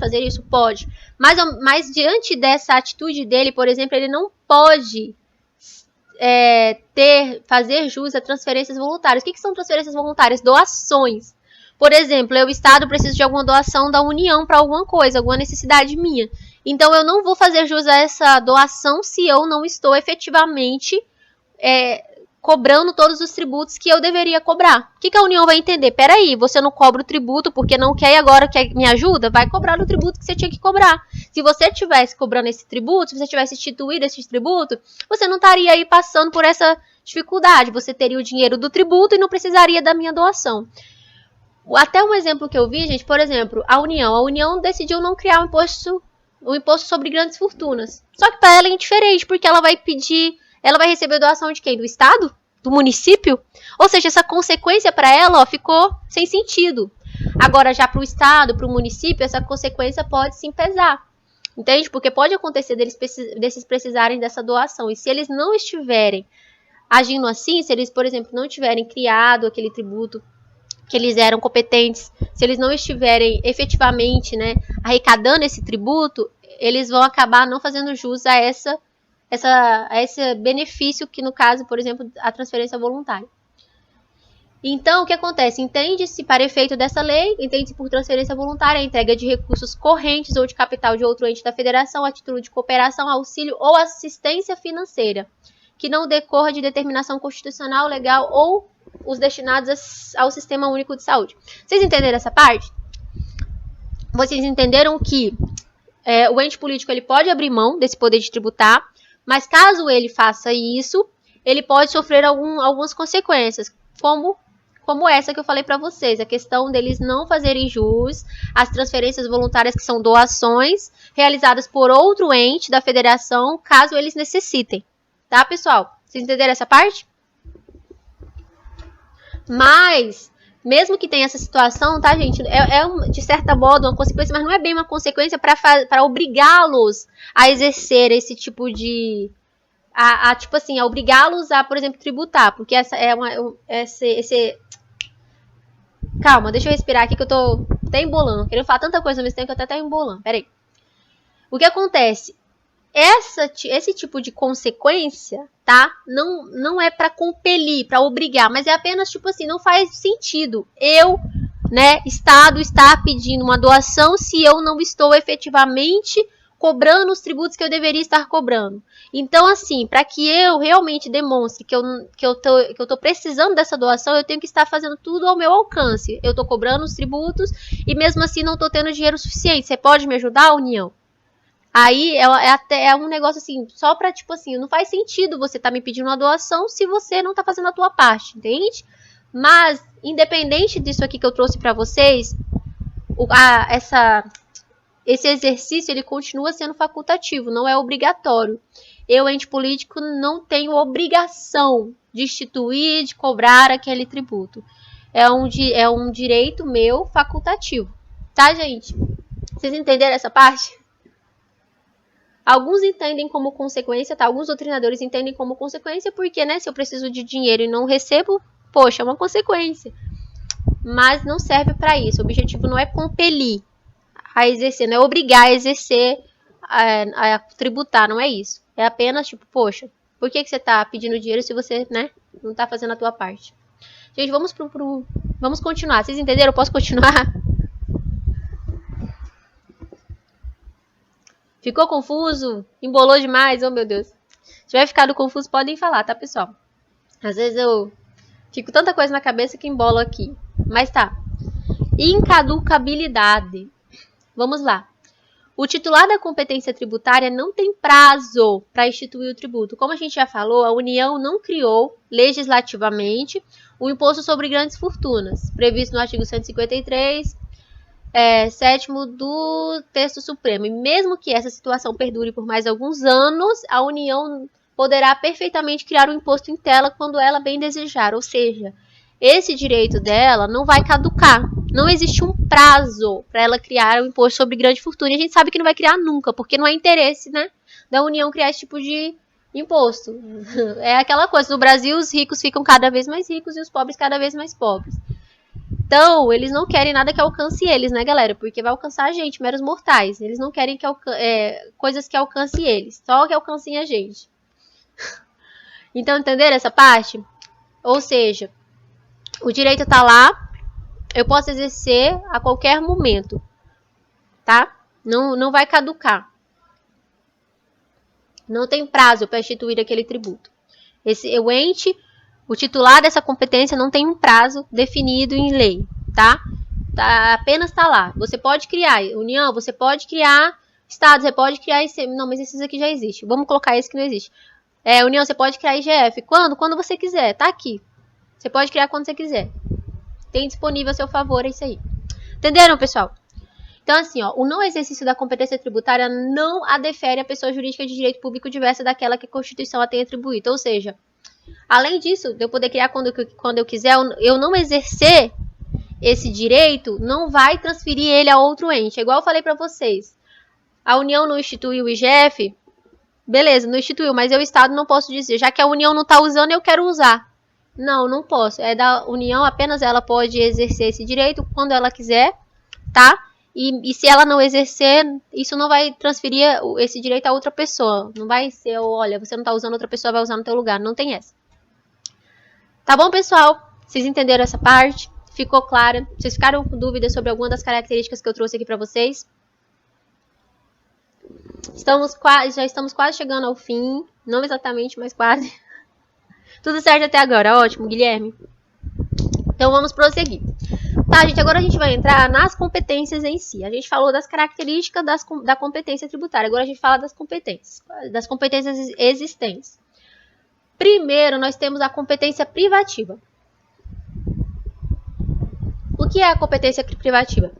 [SPEAKER 1] fazer isso? Pode. Mas diante dessa atitude dele, por exemplo, ele não pode fazer jus a transferências voluntárias. O que são transferências voluntárias? Doações. Por exemplo, o Estado precisa de alguma doação da União para alguma coisa, alguma necessidade minha. Então, eu não vou fazer jus a essa doação se eu não estou efetivamente cobrando todos os tributos que eu deveria cobrar. O que a União vai entender? Peraí, você não cobra o tributo porque não quer e agora quer me ajuda? Vai cobrar o tributo que você tinha que cobrar. Se você tivesse cobrando esse tributo, se você tivesse instituído esse tributo, você não estaria aí passando por essa dificuldade. Você teria o dinheiro do tributo e não precisaria da minha doação. Até um exemplo que eu vi, gente, por exemplo, a União decidiu não criar um imposto sobre grandes fortunas. Só que para ela é indiferente, porque ela vai receber doação de quem? Do Estado? Do município? Ou seja, essa consequência para ela ficou sem sentido. Agora, já para o Estado, para o município, essa consequência pode sim pesar. Entende? Porque pode acontecer desses precisarem dessa doação. E se eles não estiverem agindo assim, se eles, por exemplo, não tiverem criado aquele tributo que eles eram competentes, se eles não estiverem efetivamente, arrecadando esse tributo, eles vão acabar não fazendo jus a esse benefício que, no caso, por exemplo, a transferência voluntária. Então, o que acontece? Entende-se, para efeito dessa lei, entende-se por transferência voluntária a entrega de recursos correntes ou de capital de outro ente da federação a título de cooperação, auxílio ou assistência financeira, que não decorra de determinação constitucional, legal ou os destinados ao Sistema Único de Saúde. Vocês entenderam essa parte? Vocês entenderam que o ente político ele pode abrir mão desse poder de tributar, mas caso ele faça isso, ele pode sofrer algumas consequências, como essa que eu falei para vocês, a questão deles não fazerem jus às transferências voluntárias, que são doações realizadas por outro ente da federação, caso eles necessitem. Tá, pessoal? Vocês entenderam essa parte? Mas, mesmo que tenha essa situação, tá, gente? De certa modo, uma consequência, mas não é bem uma consequência para obrigá-los a exercer esse tipo de... tipo assim, a obrigá-los a, por exemplo, tributar. Porque essa é Calma, deixa eu respirar aqui que eu tô até embolando. Querendo falar tanta coisa ao mesmo tempo que eu tô até embolando. Pera aí. O que acontece? Esse tipo de consequência, tá? Não é para compelir, para obrigar, mas é apenas tipo assim, não faz sentido Estado estar pedindo uma doação se eu não estou efetivamente cobrando os tributos que eu deveria estar cobrando. Então, assim, para que eu realmente demonstre que eu tô precisando dessa doação, eu tenho que estar fazendo tudo ao meu alcance. Eu tô cobrando os tributos e mesmo assim não tô tendo dinheiro suficiente. Você pode me ajudar, União? Aí é um negócio assim, só pra, tipo assim, não faz sentido você tá me pedindo uma doação se você não tá fazendo a tua parte, entende? Mas, independente disso aqui que eu trouxe pra vocês, esse exercício, ele continua sendo facultativo, não é obrigatório. Eu, ente político, não tenho obrigação de instituir, de cobrar aquele tributo. É um direito meu facultativo. Tá, gente? Vocês entenderam essa parte? Alguns entendem como consequência, tá? Alguns doutrinadores entendem como consequência porque, se eu preciso de dinheiro e não recebo, poxa, é uma consequência. Mas não serve para isso. O objetivo não é compelir a exercer, não é obrigar a exercer, a tributar, não é isso. É apenas, tipo, poxa, por que você tá pedindo dinheiro se você, não tá fazendo a tua parte? Gente, vamos continuar. Vocês entenderam? Eu posso continuar? Ficou confuso? Embolou demais? Oh, meu Deus. Se tiver ficado confuso, podem falar, tá, pessoal? Às vezes eu fico tanta coisa na cabeça que embolo aqui. Mas tá. Incaducabilidade. Vamos lá. O titular da competência tributária não tem prazo para instituir o tributo. Como a gente já falou, a União não criou legislativamente o imposto sobre grandes fortunas, previsto no artigo 153, 7º do texto supremo. E mesmo que essa situação perdure por mais alguns anos, a União poderá perfeitamente criar o imposto em tela quando ela bem desejar. Ou seja, esse direito dela não vai caducar. Não existe um prazo para ela criar o imposto sobre grande fortuna. E a gente sabe que não vai criar nunca, porque não é interesse, né, da União criar esse tipo de imposto. É aquela coisa, no Brasil os ricos ficam cada vez mais ricos e os pobres cada vez mais pobres. Então, eles não querem nada que alcance eles, né, galera? Porque vai alcançar a gente, meros mortais. Eles não querem que coisas que alcancem eles, só que alcancem a gente. Então, entenderam essa parte? Ou seja, o direito tá lá, eu posso exercer a qualquer momento, tá? Não vai caducar. Não tem prazo para instituir aquele tributo. O ente, o titular dessa competência não tem um prazo definido em lei, tá? Apenas tá lá. Você pode criar União, você pode criar Estado, você pode criar ICM. Não, mas esses aqui já existem. Vamos colocar esse que não existe. União, você pode criar IGF. Quando? Quando você quiser. Tá aqui. Você pode criar quando você quiser. Tem disponível a seu favor, é isso aí. Entenderam, pessoal? Então, assim, ó, o não exercício da competência tributária não a defere a pessoa jurídica de direito público diversa daquela que a Constituição a tem atribuído. Ou seja, além disso, de eu poder criar quando eu quiser, eu não exercer esse direito, não vai transferir ele a outro ente. É igual eu falei para vocês. A União não instituiu o IGF? Beleza, não instituiu, mas eu, Estado, não posso dizer. Já que a União não está usando, eu quero usar. Não, não posso. É da União, apenas ela pode exercer esse direito quando ela quiser, tá? E se ela não exercer, isso não vai transferir esse direito a outra pessoa. Não vai ser, olha, você não está usando, outra pessoa vai usar no teu lugar. Não tem essa. Tá bom, pessoal? Vocês entenderam essa parte? Ficou clara? Vocês ficaram com dúvidas sobre alguma das características que eu trouxe aqui para vocês? Já estamos quase chegando ao fim. Não exatamente, mas quase. Tudo certo até agora. Ótimo, Guilherme. Então, vamos prosseguir. Tá, gente, agora a gente vai entrar nas competências em si. A gente falou das características da competência tributária. Agora a gente fala das competências existentes. Primeiro, nós temos a competência privativa. O que é a competência privativa?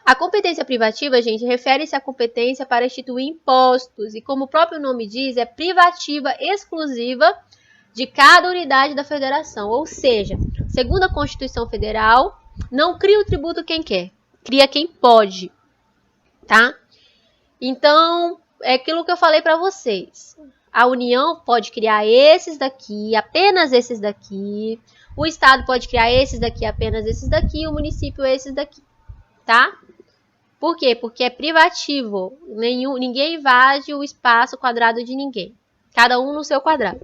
[SPEAKER 1] A competência privativa, gente, refere-se à competência para instituir impostos e, como o próprio nome diz, é privativa exclusiva de cada unidade da federação. Ou seja, segundo a Constituição Federal, não cria o tributo quem quer, cria quem pode, tá? Então, é aquilo que eu falei para vocês. A União pode criar esses daqui, apenas esses daqui. O Estado pode criar esses daqui, apenas esses daqui. O município, esses daqui, tá? Por quê? Porque é privativo. Ninguém invade o espaço quadrado de ninguém. Cada um no seu quadrado.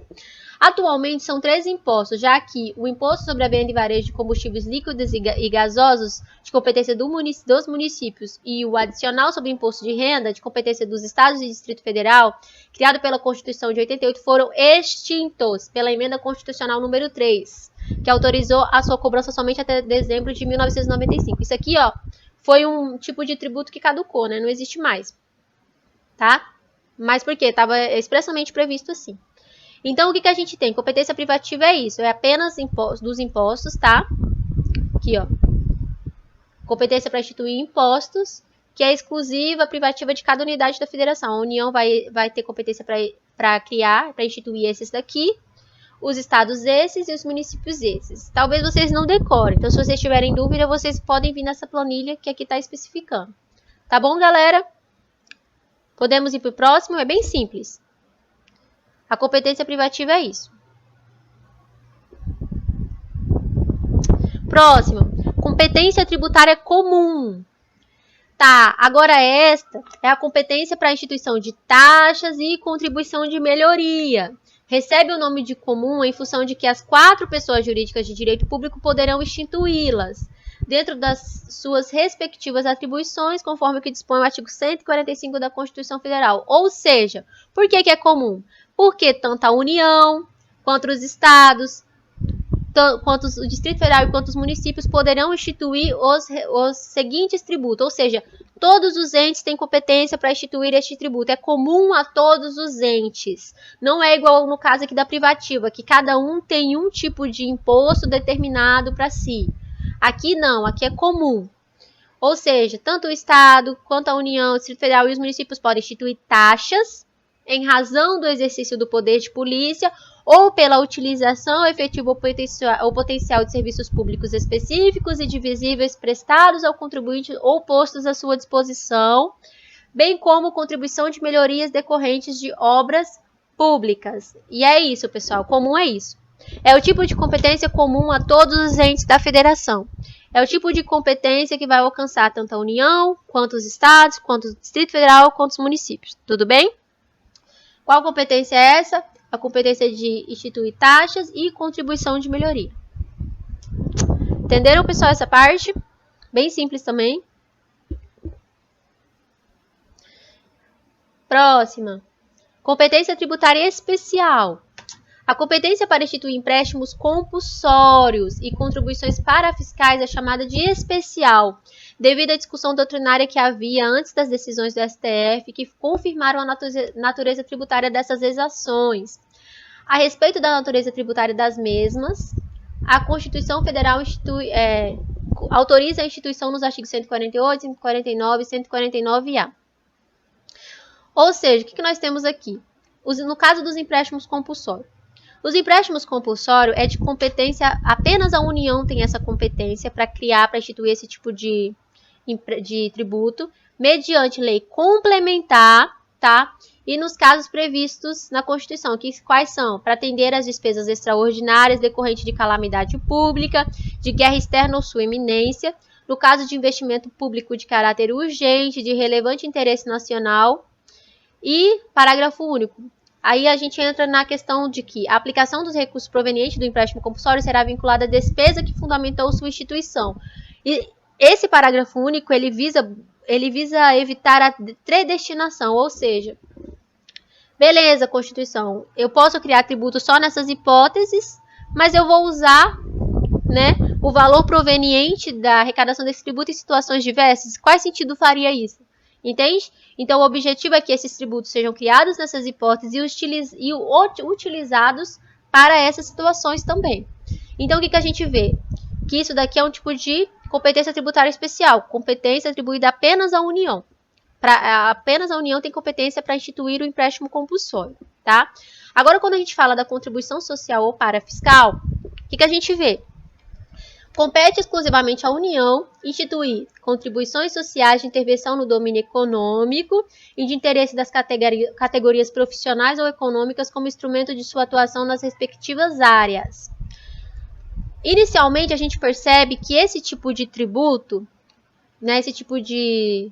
[SPEAKER 1] Atualmente são 3 impostos, já que o imposto sobre a venda e varejo de combustíveis líquidos e gasosos, de competência dos municípios, e o adicional sobre imposto de renda, de competência dos estados e Distrito Federal, criado pela Constituição de 88, foram extintos pela emenda constitucional número 3, que autorizou a sua cobrança somente até dezembro de 1995. Isso aqui, ó, foi um tipo de tributo que caducou, né? Não existe mais, tá? Mas por quê? Estava expressamente previsto assim. Então, o que a gente tem? Competência privativa é isso. É apenas dos impostos, tá? Aqui, ó. Competência para instituir impostos, que é exclusiva, privativa de cada unidade da federação. A União vai ter competência para criar, para instituir esses daqui. Os estados esses e os municípios esses. Talvez vocês não decorem. Então, se vocês tiverem dúvida, vocês podem vir nessa planilha que aqui está especificando. Tá bom, galera? Podemos ir para o próximo? É bem simples. A competência privativa é isso. Próximo. Competência tributária comum. Tá, agora esta é a competência para a instituição de taxas e contribuição de melhoria. Recebe o nome de comum em função de que as 4 pessoas jurídicas de direito público poderão instituí-las, dentro das suas respectivas atribuições, conforme o que dispõe o artigo 145 da Constituição Federal. Ou seja, por que é comum? Porque tanto a União, quanto os estados, quanto o Distrito Federal e quanto os municípios poderão instituir os seguintes tributos. Ou seja, todos os entes têm competência para instituir este tributo. É comum a todos os entes. Não é igual no caso aqui da privativa, que cada um tem um tipo de imposto determinado para si. Aqui não, aqui é comum. Ou seja, tanto o Estado, quanto a União, o Distrito Federal e os municípios podem instituir taxas em razão do exercício do poder de polícia ou pela utilização efetiva ou potencial de serviços públicos específicos e divisíveis prestados ao contribuinte ou postos à sua disposição, bem como contribuição de melhorias decorrentes de obras públicas. E é isso, pessoal, comum é isso. É o tipo de competência comum a todos os entes da federação. É o tipo de competência que vai alcançar tanto a União, quanto os estados, quanto o Distrito Federal, quanto os municípios. Tudo bem? Qual competência é essa? A competência de instituir taxas e contribuição de melhoria. Entenderam, pessoal, essa parte? Bem simples também. Próxima. Competência tributária especial. A competência para instituir empréstimos compulsórios e contribuições parafiscais é chamada de especial, devido à discussão doutrinária que havia antes das decisões do STF, que confirmaram a natureza tributária dessas exações. A respeito da natureza tributária das mesmas, a Constituição Federal autoriza a instituição nos artigos 148, 149 e 149-A. Ou seja, o que nós temos aqui? No caso dos empréstimos compulsórios. Os empréstimos compulsórios é de competência, apenas a União tem essa competência para instituir esse tipo de tributo, mediante lei complementar, tá? E nos casos previstos na Constituição, quais são? Para atender às despesas extraordinárias decorrentes de calamidade pública, de guerra externa ou sua iminência, no caso de investimento público de caráter urgente, de relevante interesse nacional. E parágrafo único. Aí a gente entra na questão de que a aplicação dos recursos provenientes do empréstimo compulsório será vinculada à despesa que fundamentou sua instituição. E esse parágrafo único, ele visa evitar a predestinação, ou seja, beleza, Constituição, eu posso criar tributo só nessas hipóteses, mas eu vou usar, né, o valor proveniente da arrecadação desse tributo em situações diversas. Qual sentido faria isso? Entende? Então, o objetivo é que esses tributos sejam criados nessas hipóteses e utilizados para essas situações também. Então, o que a gente vê? Que isso daqui é um tipo de competência tributária especial, competência atribuída apenas à União. Apenas a União tem competência para instituir o empréstimo compulsório, tá? Agora, quando a gente fala da contribuição social ou parafiscal, o que a gente vê? Compete exclusivamente à União instituir contribuições sociais de intervenção no domínio econômico e de interesse das categorias profissionais ou econômicas como instrumento de sua atuação nas respectivas áreas. Inicialmente, a gente percebe que esse tipo de tributo, né, esse tipo de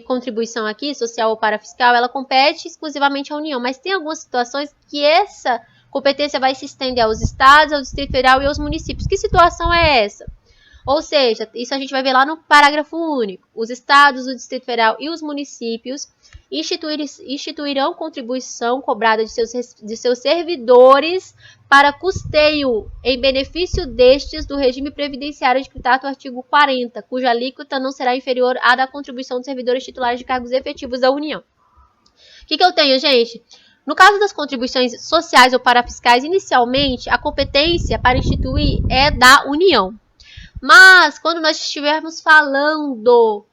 [SPEAKER 1] contribuição aqui, social ou parafiscal, ela compete exclusivamente à União, mas tem algumas situações que essa competência vai se estender aos estados, ao Distrito Federal e aos municípios. Que situação é essa? Ou seja, isso a gente vai ver lá no parágrafo único. Os estados, o Distrito Federal e os municípios instituirão contribuição cobrada de seus servidores para custeio em benefício destes do regime previdenciário de que trata o artigo 40, cuja alíquota não será inferior à da contribuição dos servidores titulares de cargos efetivos da União. O que eu tenho, gente? No caso das contribuições sociais ou parafiscais, inicialmente, a competência para instituir é da União. Mas, quando nós estivermos falando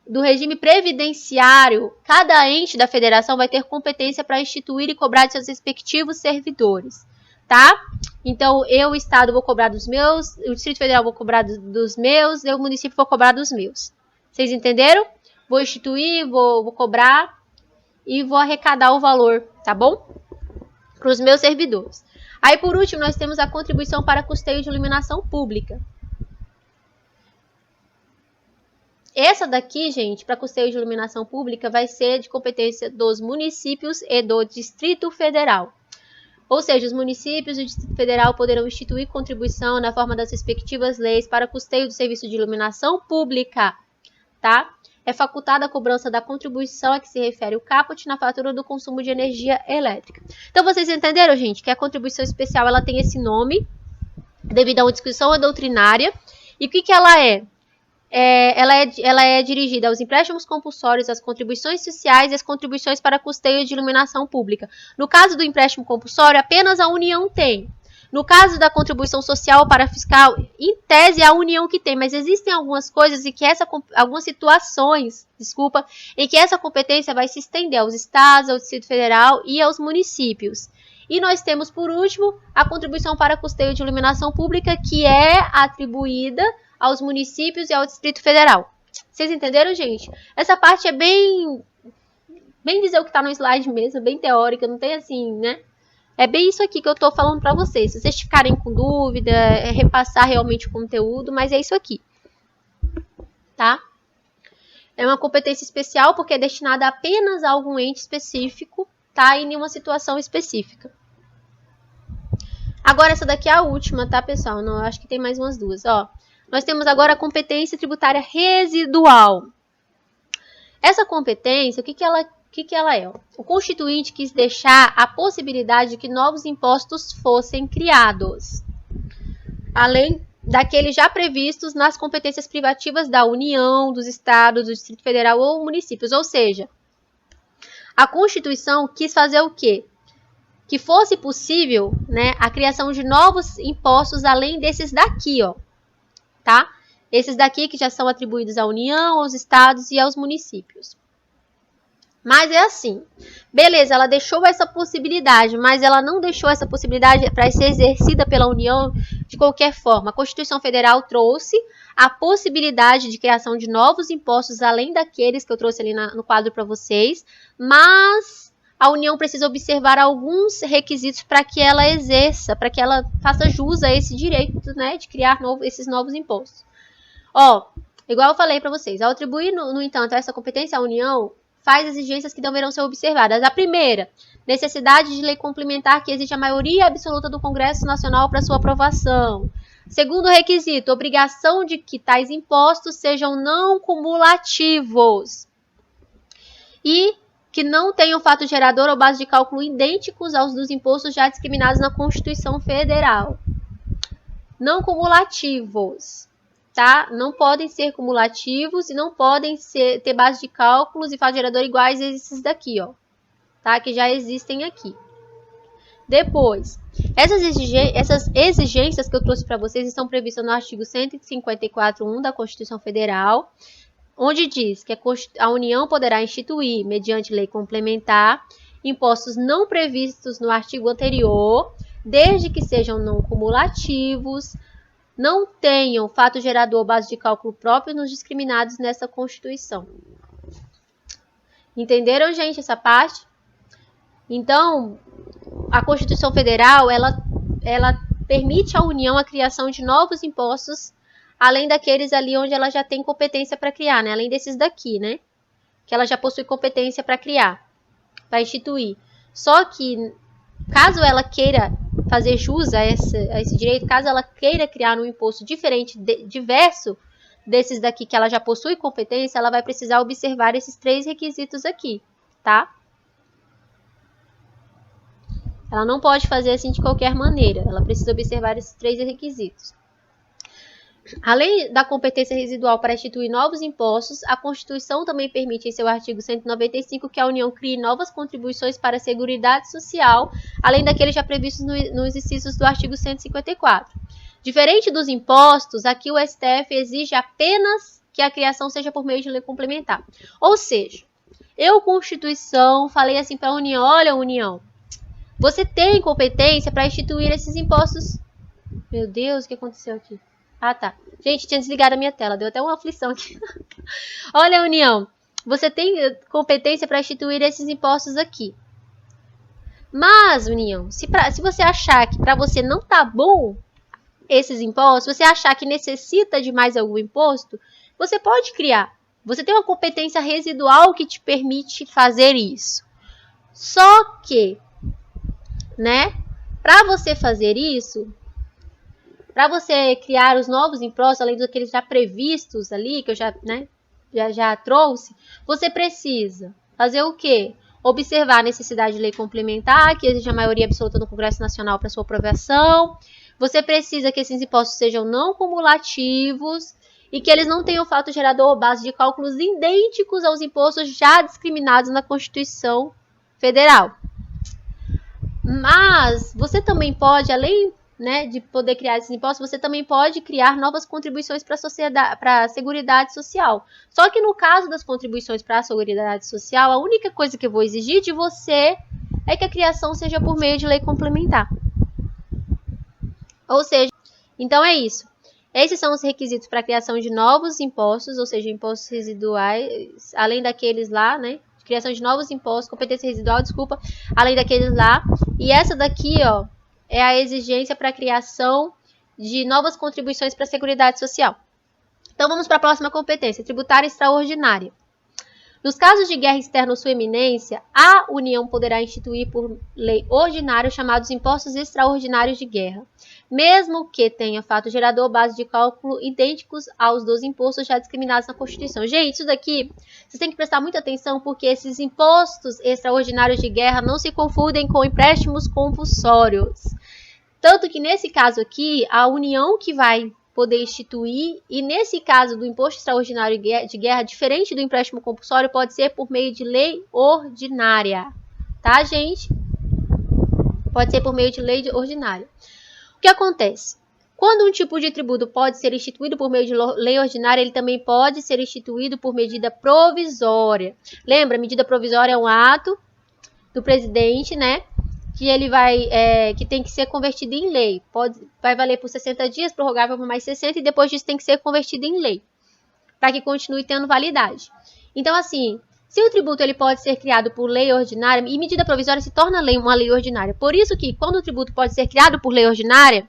[SPEAKER 1] do regime previdenciário, cada ente da federação vai ter competência para instituir e cobrar de seus respectivos servidores, tá? Então, eu, o Estado, vou cobrar dos meus, o Distrito Federal vou cobrar dos meus, eu, o município, vou cobrar dos meus. Vocês entenderam? Vou instituir, vou cobrar e vou arrecadar o valor, tá bom? Para os meus servidores. Aí, por último, nós temos a contribuição para custeio de iluminação pública. Essa daqui, gente, para custeio de iluminação pública, vai ser de competência dos municípios e do Distrito Federal. Ou seja, os municípios e o Distrito Federal poderão instituir contribuição na forma das respectivas leis para custeio do serviço de iluminação pública, tá? É facultada a cobrança da contribuição a que se refere o caput na fatura do consumo de energia elétrica. Então, vocês entenderam, gente, que a contribuição especial ela tem esse nome devido a uma discussão doutrinária. E o que ela é? Ela é dirigida aos empréstimos compulsórios, às contribuições sociais e às contribuições para custeio de iluminação pública. No caso do empréstimo compulsório, apenas a União tem. No caso da contribuição social ou parafiscal, em tese é a União que tem, mas existem algumas coisas algumas situações, em que essa competência vai se estender aos estados, ao Distrito Federal e aos municípios. E nós temos, por último, a contribuição para custeio de iluminação pública, que é atribuída aos municípios e ao Distrito Federal. Vocês entenderam, gente? Essa parte é bem dizer o que está no slide mesmo, bem teórica, não tem assim, né? É bem isso aqui que eu estou falando para vocês. Se vocês ficarem com dúvida, é repassar realmente o conteúdo, mas é isso aqui. Tá? É uma competência especial porque é destinada apenas a algum ente específico, tá? E em uma situação específica. Agora, essa daqui é a última, tá, pessoal? Não, eu acho que tem mais umas duas, ó. Nós temos agora a competência tributária residual. Essa competência, o que que ela é? O Constituinte quis deixar a possibilidade de que novos impostos fossem criados, além daqueles já previstos nas competências privativas da União, dos Estados, do Distrito Federal ou municípios. Ou seja, a Constituição quis fazer o quê? Que fosse possível, né, a criação de novos impostos além desses daqui, ó, tá? Esses daqui que já são atribuídos à União, aos Estados e aos municípios. Mas é assim, beleza, ela deixou essa possibilidade, mas ela não deixou essa possibilidade para ser exercida pela União de qualquer forma. A Constituição Federal trouxe a possibilidade de criação de novos impostos, além daqueles que eu trouxe ali no quadro para vocês, mas a União precisa observar alguns requisitos para que ela exerça, para que ela faça jus a esse direito, né, de criar esses novos impostos. Ó, igual eu falei para vocês, ao atribuir, no entanto, essa competência à União, faz exigências que deverão ser observadas. A primeira, necessidade de lei complementar que exige a maioria absoluta do Congresso Nacional para sua aprovação. Segundo requisito, obrigação de que tais impostos sejam não cumulativos e que não tenham fato gerador ou base de cálculo idênticos aos dos impostos já discriminados na Constituição Federal. Não cumulativos. Tá? Não podem ser cumulativos e não podem ter base de cálculos e fato gerador iguais a esses daqui, ó, tá? Que já existem aqui. Depois, essas exigências que eu trouxe para vocês estão previstas no artigo 154.1 da Constituição Federal, onde diz que a União poderá instituir, mediante lei complementar, impostos não previstos no artigo anterior, desde que sejam não cumulativos, não tenham fato gerador ou base de cálculo próprio nos discriminados nessa Constituição. Entenderam, gente, essa parte? Então, a Constituição Federal, ela permite à União a criação de novos impostos, além daqueles ali onde ela já tem competência para criar, né? Além desses daqui, né? Que ela já possui competência para criar, para instituir. Só que, caso ela queira fazer jus a esse direito, caso ela queira criar um imposto diferente, diverso desses daqui que ela já possui competência, ela vai precisar observar esses 3 requisitos aqui, tá? Ela não pode fazer assim de qualquer maneira, ela precisa observar esses 3 requisitos. Além da competência residual para instituir novos impostos, a Constituição também permite, em seu artigo 195, que a União crie novas contribuições para a Seguridade Social, além daqueles já previstos nos incisos do artigo 154. Diferente dos impostos, aqui o STF exige apenas que a criação seja por meio de lei complementar. Ou seja, eu, Constituição, falei assim para a União, olha, União, você tem competência para instituir esses impostos. Meu Deus, o que aconteceu aqui? Ah, tá. Gente, tinha desligado a minha tela. Deu até uma aflição aqui. Olha, União. Você tem competência para instituir esses impostos aqui. Mas, União, se você achar que para você não tá bom esses impostos, se você achar que necessita de mais algum imposto, você pode criar. Você tem uma competência residual que te permite fazer isso. Só que, né, para você fazer isso, para você criar os novos impostos, além daqueles já previstos ali, que eu já trouxe, você precisa fazer o quê? Observar a necessidade de lei complementar, que exige a maioria absoluta do Congresso Nacional para sua aprovação. Você precisa que esses impostos sejam não cumulativos e que eles não tenham fato gerador ou base de cálculos idênticos aos impostos já discriminados na Constituição Federal. Mas você também pode, além, né, de poder criar esses impostos, você também pode criar novas contribuições para a Seguridade Social. Só que no caso das contribuições para a Seguridade Social, a única coisa que eu vou exigir de você é que a criação seja por meio de lei complementar. Ou seja, então é isso. Esses são os requisitos para a criação de novos impostos, ou seja, impostos residuais, além daqueles lá, né? Criação de novos impostos, competência residual, desculpa, além daqueles lá. E essa daqui, ó, é a exigência para a criação de novas contribuições para a Seguridade Social. Então vamos para a próxima competência, tributária extraordinária. Nos casos de guerra externa ou sua eminência, a União poderá instituir por lei ordinária os chamados impostos extraordinários de guerra, mesmo que tenha fato gerador ou base de cálculo idênticos aos dos impostos já discriminados na Constituição. Gente, isso daqui, vocês têm que prestar muita atenção, porque esses impostos extraordinários de guerra não se confundem com empréstimos compulsórios. Tanto que nesse caso aqui, a União que vai poder instituir, e nesse caso do imposto extraordinário de guerra, diferente do empréstimo compulsório, pode ser por meio de lei ordinária, tá, gente? Pode ser por meio de lei ordinária. O que acontece? Quando um tipo de tributo pode ser instituído por meio de lei ordinária, ele também pode ser instituído por medida provisória. Lembra, medida provisória é um ato do presidente, né? Que ele que tem que ser convertido em lei. Vai valer por 60 dias, prorrogável por mais 60, e depois disso tem que ser convertido em lei, para que continue tendo validade. Então, assim, se o tributo ele pode ser criado por lei ordinária, e medida provisória se torna uma lei ordinária. Por isso que, quando o tributo pode ser criado por lei ordinária,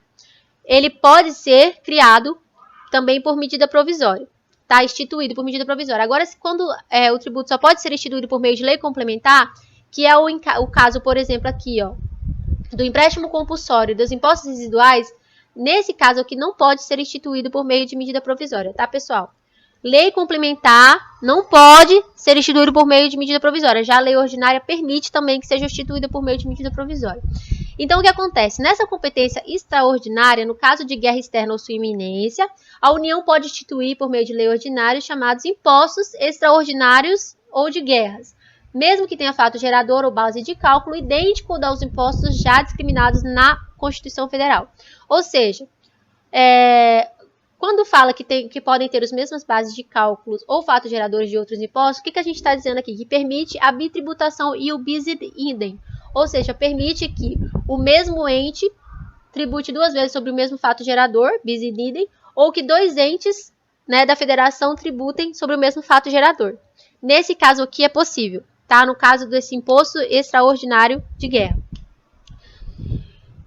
[SPEAKER 1] ele pode ser criado também por medida provisória. Tá? Instituído por medida provisória. Agora, quando o tributo só pode ser instituído por meio de lei complementar, que é o caso, por exemplo, aqui, ó, do empréstimo compulsório e dos impostos residuais, nesse caso aqui não pode ser instituído por meio de medida provisória, tá, pessoal? Lei complementar não pode ser instituído por meio de medida provisória, já a lei ordinária permite também que seja instituída por meio de medida provisória. Então, o que acontece? Nessa competência extraordinária, no caso de guerra externa ou sua iminência, a União pode instituir por meio de lei ordinária chamados impostos extraordinários ou de guerras, mesmo que tenha fato gerador ou base de cálculo idêntico aos impostos já discriminados na Constituição Federal. Ou seja, quando fala que podem ter as mesmas bases de cálculos ou fatos geradores de outros impostos, o que a gente está dizendo aqui? Que permite a bitributação e o bis idem. Ou seja, permite que o mesmo ente tribute duas vezes sobre o mesmo fato gerador, bis idem, ou que dois entes, né, da federação tributem sobre o mesmo fato gerador. Nesse caso aqui é possível. Tá? No caso desse imposto extraordinário de guerra.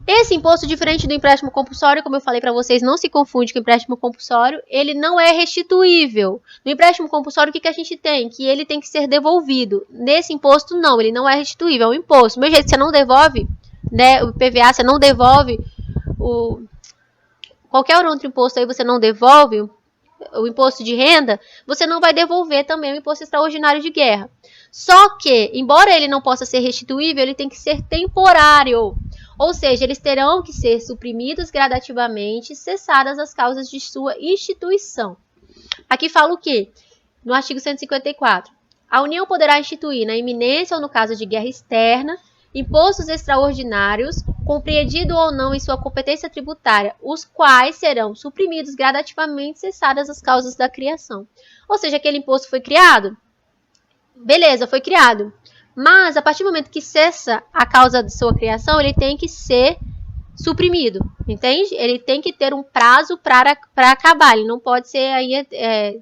[SPEAKER 1] Esse imposto, diferente do empréstimo compulsório, como eu falei para vocês, não se confunde com o empréstimo compulsório, ele não é restituível. No empréstimo compulsório, o que a gente tem? Que ele tem que ser devolvido. Nesse imposto, não, ele não é restituível, é um imposto. Do mesmo jeito que você não devolve, né, o IPVA, você não devolve qualquer outro imposto aí, você não devolve o imposto de renda, você não vai devolver também o imposto extraordinário de guerra. Só que, embora ele não possa ser restituível, ele tem que ser temporário. Ou seja, eles terão que ser suprimidos gradativamente, cessadas as causas de sua instituição. Aqui fala o quê? No artigo 154. A União poderá instituir, na iminência ou no caso de guerra externa, impostos extraordinários, compreendido ou não em sua competência tributária, os quais serão suprimidos gradativamente, cessadas as causas da criação. Ou seja, aquele imposto foi criado? Beleza, foi criado. Mas, a partir do momento que cessa a causa de sua criação, ele tem que ser suprimido, entende? Ele tem que ter um prazo para acabar. Ele não pode ser,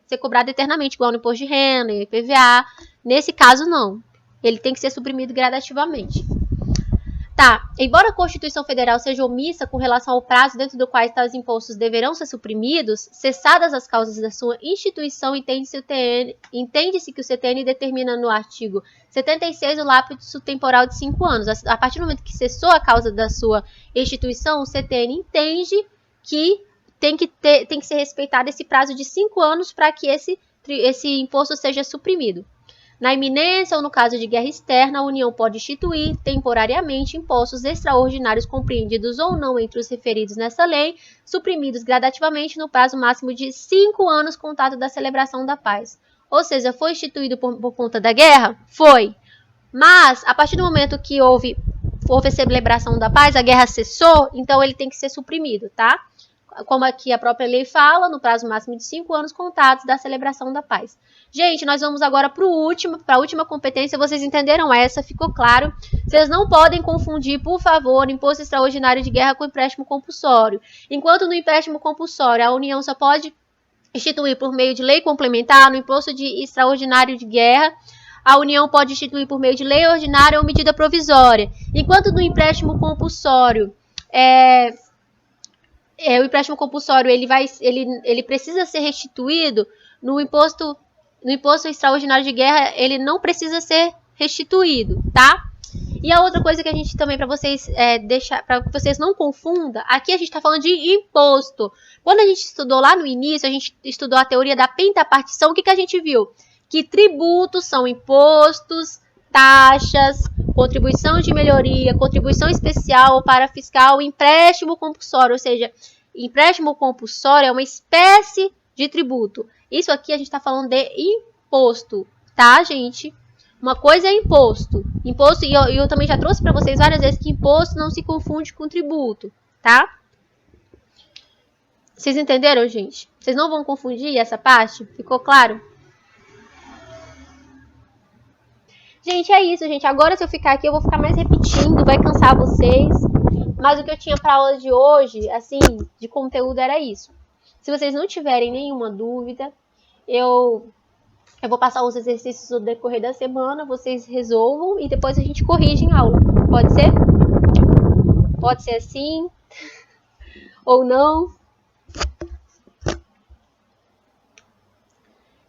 [SPEAKER 1] ser cobrado eternamente, igual no imposto de renda, IPVA. Nesse caso, não. Ele tem que ser suprimido gradativamente. Tá, embora a Constituição Federal seja omissa com relação ao prazo dentro do qual tais impostos deverão ser suprimidos, cessadas as causas da sua instituição, entende-se que o CTN determina no artigo 76 o lapso temporal de 5 anos. A partir do momento que cessou a causa da sua instituição, o CTN entende que tem que ser respeitado esse prazo de 5 anos para que esse imposto seja suprimido. Na iminência ou no caso de guerra externa, a União pode instituir temporariamente impostos extraordinários compreendidos ou não entre os referidos nessa lei, suprimidos gradativamente no prazo máximo de 5 anos contado da celebração da paz. Ou seja, foi instituído por conta da guerra? Foi. Mas, a partir do momento que houve a celebração da paz, a guerra cessou, então ele tem que ser suprimido, tá? como aqui a própria lei fala, no prazo máximo de 5 anos contados da celebração da paz. Gente, nós vamos agora para a última competência. Vocês entenderam essa? Ficou claro? Vocês não podem confundir, por favor, imposto extraordinário de guerra com empréstimo compulsório. Enquanto no empréstimo compulsório a União só pode instituir por meio de lei complementar, no imposto extraordinário de guerra, a União pode instituir por meio de lei ordinária ou medida provisória. Enquanto no empréstimo compulsório, o empréstimo compulsório ele precisa ser restituído, no imposto extraordinário de guerra ele não precisa ser restituído, tá? E a outra coisa que a gente também, para vocês para que vocês não confundam, aqui a gente está falando de imposto. Quando a gente estudou lá no início, a gente estudou a teoria da pentapartição, o que a gente viu? Que tributos são impostos, taxas, contribuição de melhoria, contribuição especial para fiscal, empréstimo compulsório, ou seja, empréstimo compulsório é uma espécie de tributo. Isso aqui a gente está falando de imposto, tá, gente? Uma coisa é imposto. Imposto, e eu também já trouxe para vocês várias vezes que imposto não se confunde com tributo, tá? Vocês entenderam, gente? Vocês não vão confundir essa parte? Ficou claro? Gente, é isso, gente. Agora, se eu ficar aqui, eu vou ficar mais repetindo, vai cansar vocês. Mas o que eu tinha para aula de hoje, assim, de conteúdo era isso. Se vocês não tiverem nenhuma dúvida, eu vou passar os exercícios no decorrer da semana, vocês resolvam e depois a gente corrige em aula. Pode ser? Pode ser assim ou não.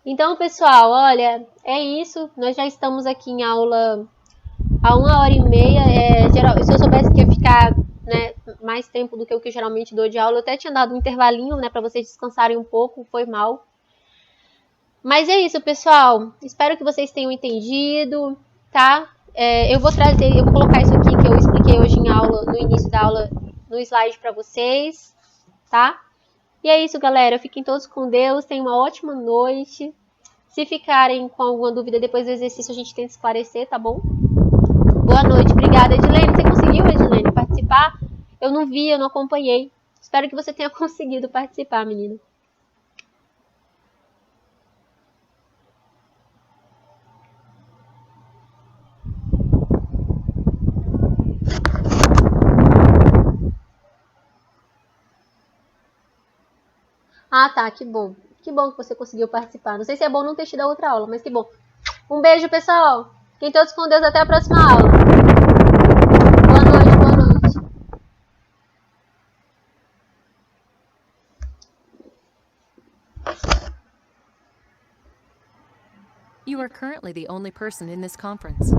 [SPEAKER 1] Então, pessoal, olha, é isso. Nós já estamos aqui em aula há 1h30. Se eu soubesse que ia ficar, né, mais tempo do que o que eu geralmente dou de aula, eu até tinha dado um intervalinho, né, para vocês descansarem um pouco, foi mal. Mas é isso, pessoal. Espero que vocês tenham entendido, tá? Eu vou colocar isso aqui que eu expliquei hoje em aula, no início da aula, no slide para vocês, tá? E é isso, galera. Fiquem todos com Deus. Tenham uma ótima noite. Se ficarem com alguma dúvida depois do exercício, a gente tenta esclarecer, tá bom? Boa noite. Obrigada, Edilene. Você conseguiu, Edilene, participar? Eu não vi, eu não acompanhei. Espero que você tenha conseguido participar, menina. Ah, tá, que bom. Que bom que você conseguiu participar. Não sei se é bom não ter tido a outra aula, mas que bom. Um beijo, pessoal. Fiquem todos com Deus. Até a próxima aula. Boa noite, boa noite.
[SPEAKER 2] You are currently the only person in this conference.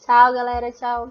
[SPEAKER 1] Tchau, galera. Tchau.